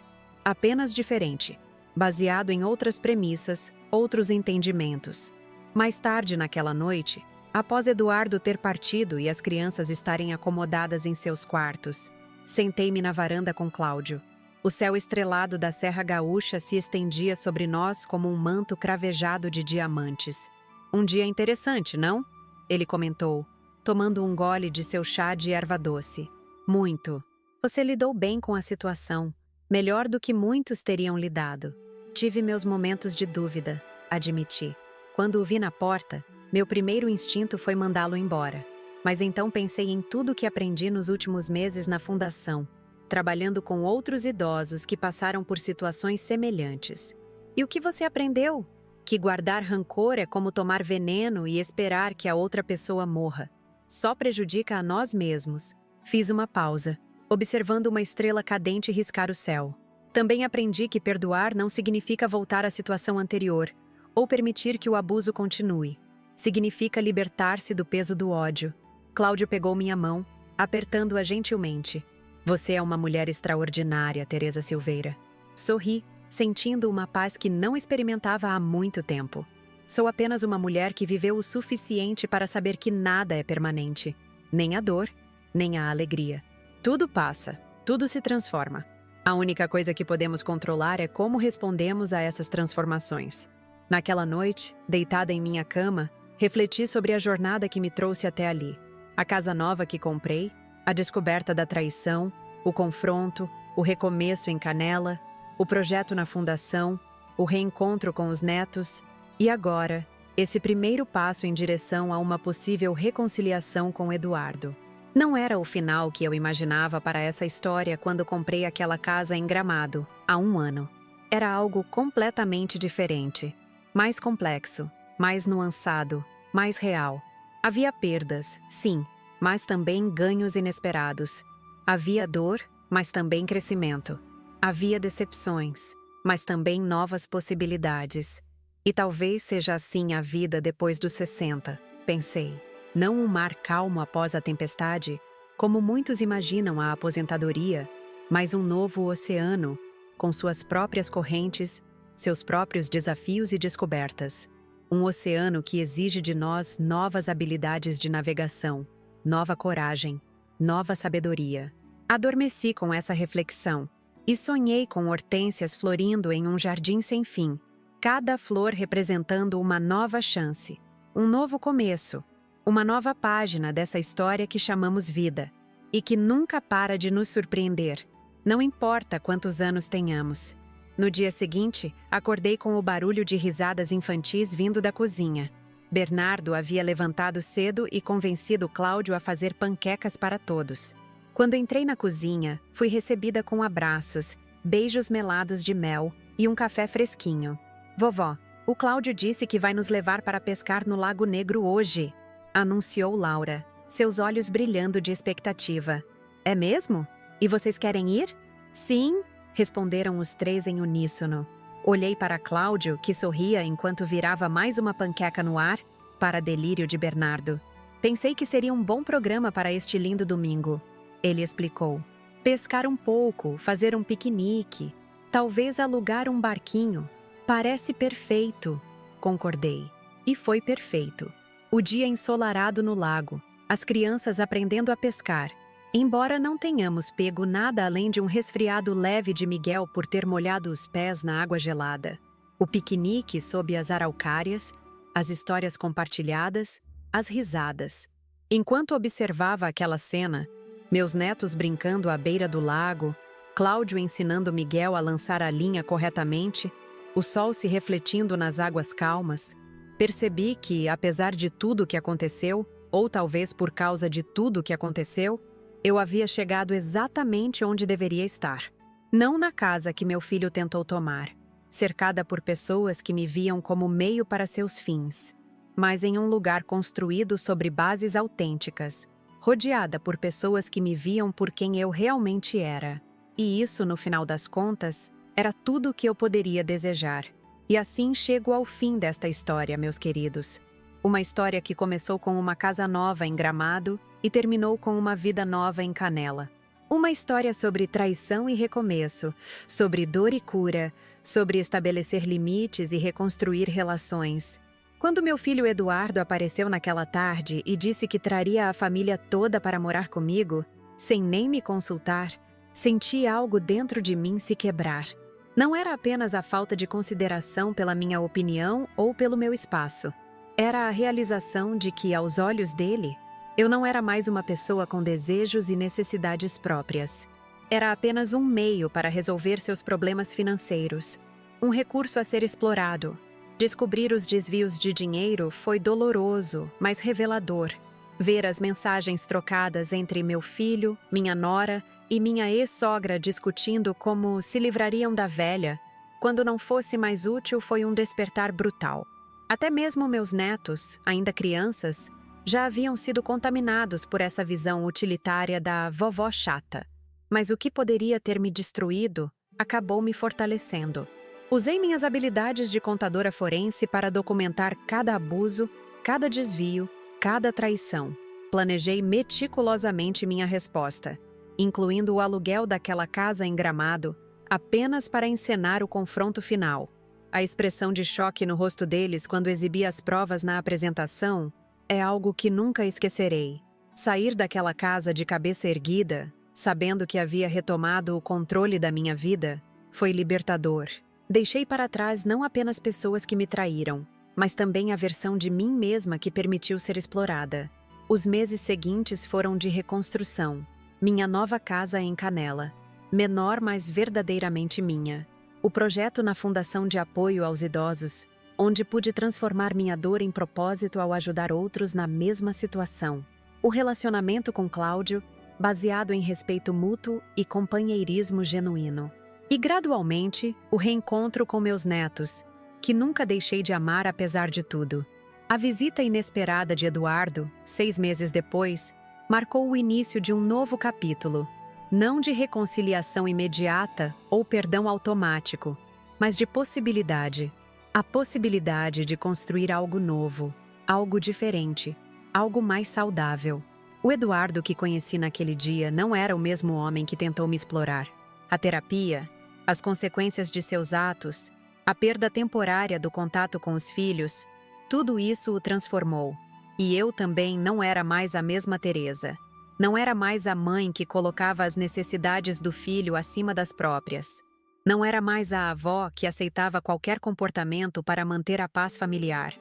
Speaker 1: Apenas diferente, baseado em outras premissas, outros entendimentos." Mais tarde naquela noite, após Eduardo ter partido e as crianças estarem acomodadas em seus quartos, sentei-me na varanda com Cláudio. O céu estrelado da Serra Gaúcha se estendia sobre nós como um manto cravejado de diamantes. "Um dia interessante, não?" ele comentou, tomando um gole de seu chá de erva doce. "Muito. Você lidou bem com a situação, melhor do que muitos teriam lidado." "Tive meus momentos de dúvida", admiti. Quando o vi na porta, meu primeiro instinto foi mandá-lo embora. Mas então pensei em tudo o que aprendi nos últimos meses na fundação, trabalhando com outros idosos que passaram por situações semelhantes. "E o que você aprendeu?" "Que guardar rancor é como tomar veneno e esperar que a outra pessoa morra. Só prejudica a nós mesmos." Fiz uma pausa, observando uma estrela cadente riscar o céu. "Também aprendi que perdoar não significa voltar à situação anterior, ou permitir que o abuso continue. Significa libertar-se do peso do ódio." Cláudio pegou minha mão, apertando-a gentilmente. "Você é uma mulher extraordinária, Teresa Silveira." Sorri, sentindo uma paz que não experimentava há muito tempo. "Sou apenas uma mulher que viveu o suficiente para saber que nada é permanente. Nem a dor, nem a alegria. Tudo passa, tudo se transforma. A única coisa que podemos controlar é como respondemos a essas transformações." Naquela noite, deitada em minha cama, refleti sobre a jornada que me trouxe até ali. A casa nova que comprei, a descoberta da traição, o confronto, o recomeço em Canela, o projeto na fundação, o reencontro com os netos e agora, esse primeiro passo em direção a uma possível reconciliação com Eduardo. Não era o final que eu imaginava para essa história quando comprei aquela casa em Gramado, há 1 ano. Era algo completamente diferente, mais complexo, mais nuançado, mais real. Havia perdas, sim, mas também ganhos inesperados. Havia dor, mas também crescimento. Havia decepções, mas também novas possibilidades. E talvez seja assim a vida depois dos 60, pensei. Não um mar calmo após a tempestade, como muitos imaginam a aposentadoria, mas um novo oceano, com suas próprias correntes, seus próprios desafios e descobertas. Um oceano que exige de nós novas habilidades de navegação, nova coragem, nova sabedoria. Adormeci com essa reflexão e sonhei com hortênsias florindo em um jardim sem fim, cada flor representando uma nova chance, um novo começo, Uma nova página dessa história que chamamos vida e que nunca para de nos surpreender, não importa quantos anos tenhamos. No dia seguinte, acordei com o barulho de risadas infantis vindo da cozinha. Bernardo havia levantado cedo e convencido Cláudio a fazer panquecas para todos. Quando entrei na cozinha, fui recebida com abraços, beijos melados de mel e um café fresquinho. Vovó, o Cláudio disse que vai nos levar para pescar no Lago Negro hoje, anunciou Laura, seus olhos brilhando de expectativa. É mesmo? E vocês querem ir? Sim, responderam os três em uníssono. Olhei para Cláudio, que sorria enquanto virava mais uma panqueca no ar, para delírio de Bernardo. Pensei que seria um bom programa para este lindo domingo. Ele explicou. Pescar um pouco, fazer um piquenique, talvez alugar um barquinho. Parece perfeito, concordei. E foi perfeito. O dia ensolarado no lago, as crianças aprendendo a pescar. Embora não tenhamos pego nada além de um resfriado leve de Miguel por ter molhado os pés na água gelada. O piquenique sob as araucárias, as histórias compartilhadas, as risadas. Enquanto observava aquela cena, meus netos brincando à beira do lago, Cláudio ensinando Miguel a lançar a linha corretamente, o sol se refletindo nas águas calmas, percebi que, apesar de tudo o que aconteceu, ou talvez por causa de tudo o que aconteceu, eu havia chegado exatamente onde deveria estar. Não na casa que meu filho tentou tomar, cercada por pessoas que me viam como meio para seus fins, mas em um lugar construído sobre bases autênticas, rodeada por pessoas que me viam por quem eu realmente era. E isso, no final das contas, era tudo o que eu poderia desejar. E assim chego ao fim desta história, meus queridos. Uma história que começou com uma casa nova em Gramado e terminou com uma vida nova em Canela. Uma história sobre traição e recomeço, sobre dor e cura, sobre estabelecer limites e reconstruir relações. Quando meu filho Eduardo apareceu naquela tarde e disse que traria a família toda para morar comigo, sem nem me consultar, senti algo dentro de mim se quebrar. Não era apenas a falta de consideração pela minha opinião ou pelo meu espaço. Era a realização de que, aos olhos dele, eu não era mais uma pessoa com desejos e necessidades próprias. Era apenas um meio para resolver seus problemas financeiros, um recurso a ser explorado. Descobrir os desvios de dinheiro foi doloroso, mas revelador. Ver as mensagens trocadas entre meu filho, minha nora e minha ex-sogra discutindo como se livrariam da velha, quando não fosse mais útil, foi um despertar brutal. Até mesmo meus netos, ainda crianças, já haviam sido contaminados por essa visão utilitária da vovó chata. Mas o que poderia ter me destruído acabou me fortalecendo. Usei minhas habilidades de contadora forense para documentar cada abuso, cada desvio, cada traição. Planejei meticulosamente minha resposta, incluindo o aluguel daquela casa em Gramado, apenas para encenar o confronto final. A expressão de choque no rosto deles quando exibi as provas na apresentação é algo que nunca esquecerei. Sair daquela casa de cabeça erguida, sabendo que havia retomado o controle da minha vida, foi libertador. Deixei para trás não apenas pessoas que me traíram, mas também a versão de mim mesma que permitiu ser explorada. Os meses seguintes foram de reconstrução. Minha nova casa em Canela. Menor, mas verdadeiramente minha. O projeto na Fundação de Apoio aos Idosos, onde pude transformar minha dor em propósito ao ajudar outros na mesma situação. O relacionamento com Cláudio, baseado em respeito mútuo e companheirismo genuíno. E, gradualmente, o reencontro com meus netos, que nunca deixei de amar apesar de tudo. A visita inesperada de Eduardo, 6 meses depois, marcou o início de um novo capítulo, não de reconciliação imediata ou perdão automático, mas de possibilidade. A possibilidade de construir algo novo, algo diferente, algo mais saudável. O Eduardo que conheci naquele dia não era o mesmo homem que tentou me explorar. A terapia, as consequências de seus atos, a perda temporária do contato com os filhos, tudo isso o transformou. E eu também não era mais a mesma Teresa. Não era mais a mãe que colocava as necessidades do filho acima das próprias. Não era mais a avó que aceitava qualquer comportamento para manter a paz familiar.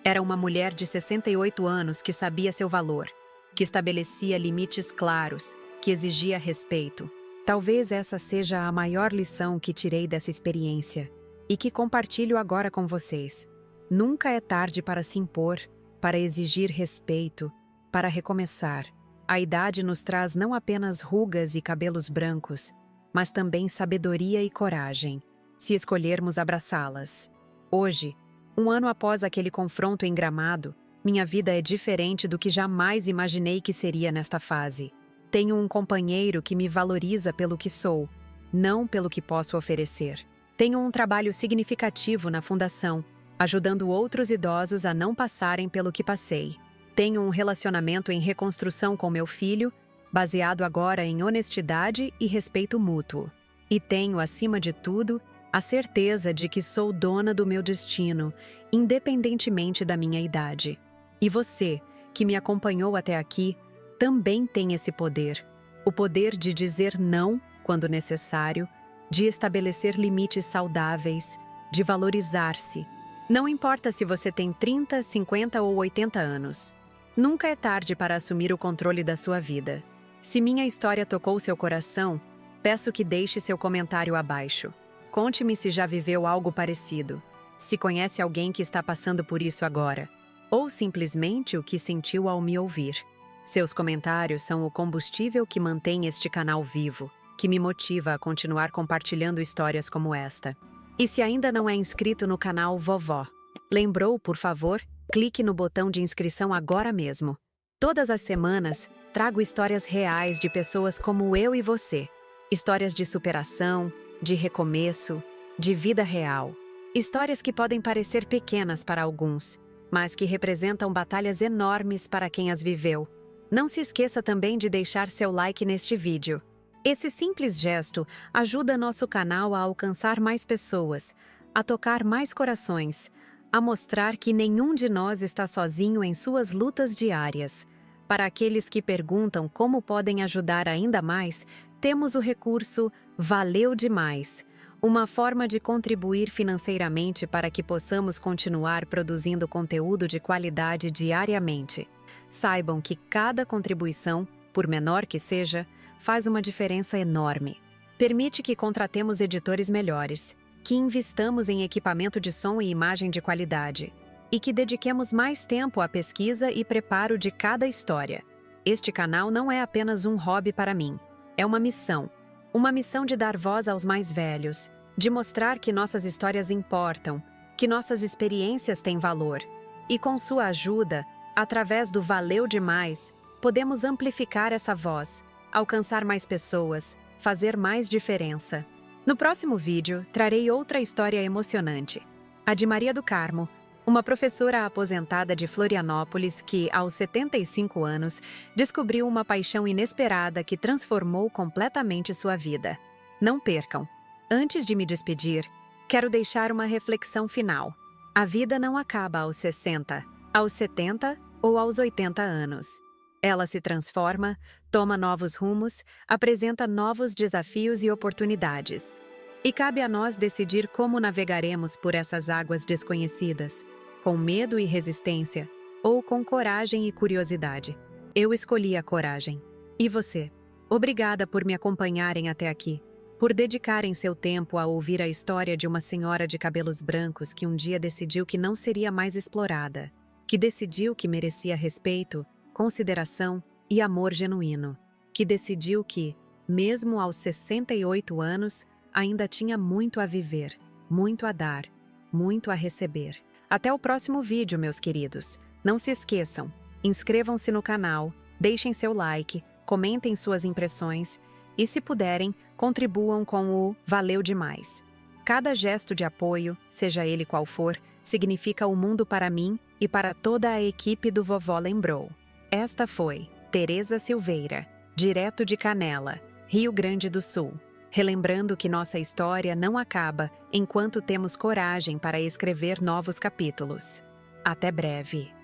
Speaker 1: Era uma mulher de 68 anos que sabia seu valor, que estabelecia limites claros, que exigia respeito. Talvez essa seja a maior lição que tirei dessa experiência e que compartilho agora com vocês. Nunca é tarde para se impor, para exigir respeito, para recomeçar. A idade nos traz não apenas rugas e cabelos brancos, mas também sabedoria e coragem, se escolhermos abraçá-las. Hoje, um ano após aquele confronto em Gramado, minha vida é diferente do que jamais imaginei que seria nesta fase. Tenho um companheiro que me valoriza pelo que sou, não pelo que posso oferecer. Tenho um trabalho significativo na fundação, ajudando outros idosos a não passarem pelo que passei. Tenho um relacionamento em reconstrução com meu filho, baseado agora em honestidade e respeito mútuo. E tenho, acima de tudo, a certeza de que sou dona do meu destino, independentemente da minha idade. E você, que me acompanhou até aqui, também tem esse poder. O poder de dizer não quando necessário, de estabelecer limites saudáveis, de valorizar-se. Não importa se você tem 30, 50 ou 80 anos. Nunca é tarde para assumir o controle da sua vida. Se minha história tocou seu coração, peço que deixe seu comentário abaixo. Conte-me se já viveu algo parecido, se conhece alguém que está passando por isso agora, ou simplesmente o que sentiu ao me ouvir. Seus comentários são o combustível que mantém este canal vivo, que me motiva a continuar compartilhando histórias como esta. E se ainda não é inscrito no canal Vovó, lembrou, por favor, clique no botão de inscrição agora mesmo. Todas as semanas, trago histórias reais de pessoas como eu e você. Histórias de superação, de recomeço, de vida real. Histórias que podem parecer pequenas para alguns, mas que representam batalhas enormes para quem as viveu. Não se esqueça também de deixar seu like neste vídeo. Esse simples gesto ajuda nosso canal a alcançar mais pessoas, a tocar mais corações, a mostrar que nenhum de nós está sozinho em suas lutas diárias. Para aqueles que perguntam como podem ajudar ainda mais, temos o recurso Valeu Demais, uma forma de contribuir financeiramente para que possamos continuar produzindo conteúdo de qualidade diariamente. Saibam que cada contribuição, por menor que seja, faz uma diferença enorme. Permite que contratemos editores melhores, que investamos em equipamento de som e imagem de qualidade, e que dediquemos mais tempo à pesquisa e preparo de cada história. Este canal não é apenas um hobby para mim, é uma missão de dar voz aos mais velhos, de mostrar que nossas histórias importam, que nossas experiências têm valor. E com sua ajuda, através do Valeu Demais, podemos amplificar essa voz, alcançar mais pessoas, fazer mais diferença. No próximo vídeo, trarei outra história emocionante. A de Maria do Carmo, uma professora aposentada de Florianópolis que, aos 75 anos, descobriu uma paixão inesperada que transformou completamente sua vida. Não percam! Antes de me despedir, quero deixar uma reflexão final. A vida não acaba aos 60, aos 70 ou aos 80 anos. Ela se transforma, toma novos rumos, apresenta novos desafios e oportunidades. E cabe a nós decidir como navegaremos por essas águas desconhecidas, com medo e resistência, ou com coragem e curiosidade. Eu escolhi a coragem. E você? Obrigada por me acompanharem até aqui, por dedicarem seu tempo a ouvir a história de uma senhora de cabelos brancos que um dia decidiu que não seria mais explorada, que decidiu que merecia respeito, consideração e amor genuíno, que decidiu que, mesmo aos 68 anos, ainda tinha muito a viver, muito a dar, muito a receber. Até o próximo vídeo, meus queridos. Não se esqueçam, inscrevam-se no canal, deixem seu like, comentem suas impressões e, se puderem, contribuam com o Valeu Demais. Cada gesto de apoio, seja ele qual for, significa o mundo para mim e para toda a equipe do Vovó Lembrou. Esta foi Tereza Silveira, direto de Canela, Rio Grande do Sul. Relembrando que nossa história não acaba enquanto temos coragem para escrever novos capítulos. Até breve!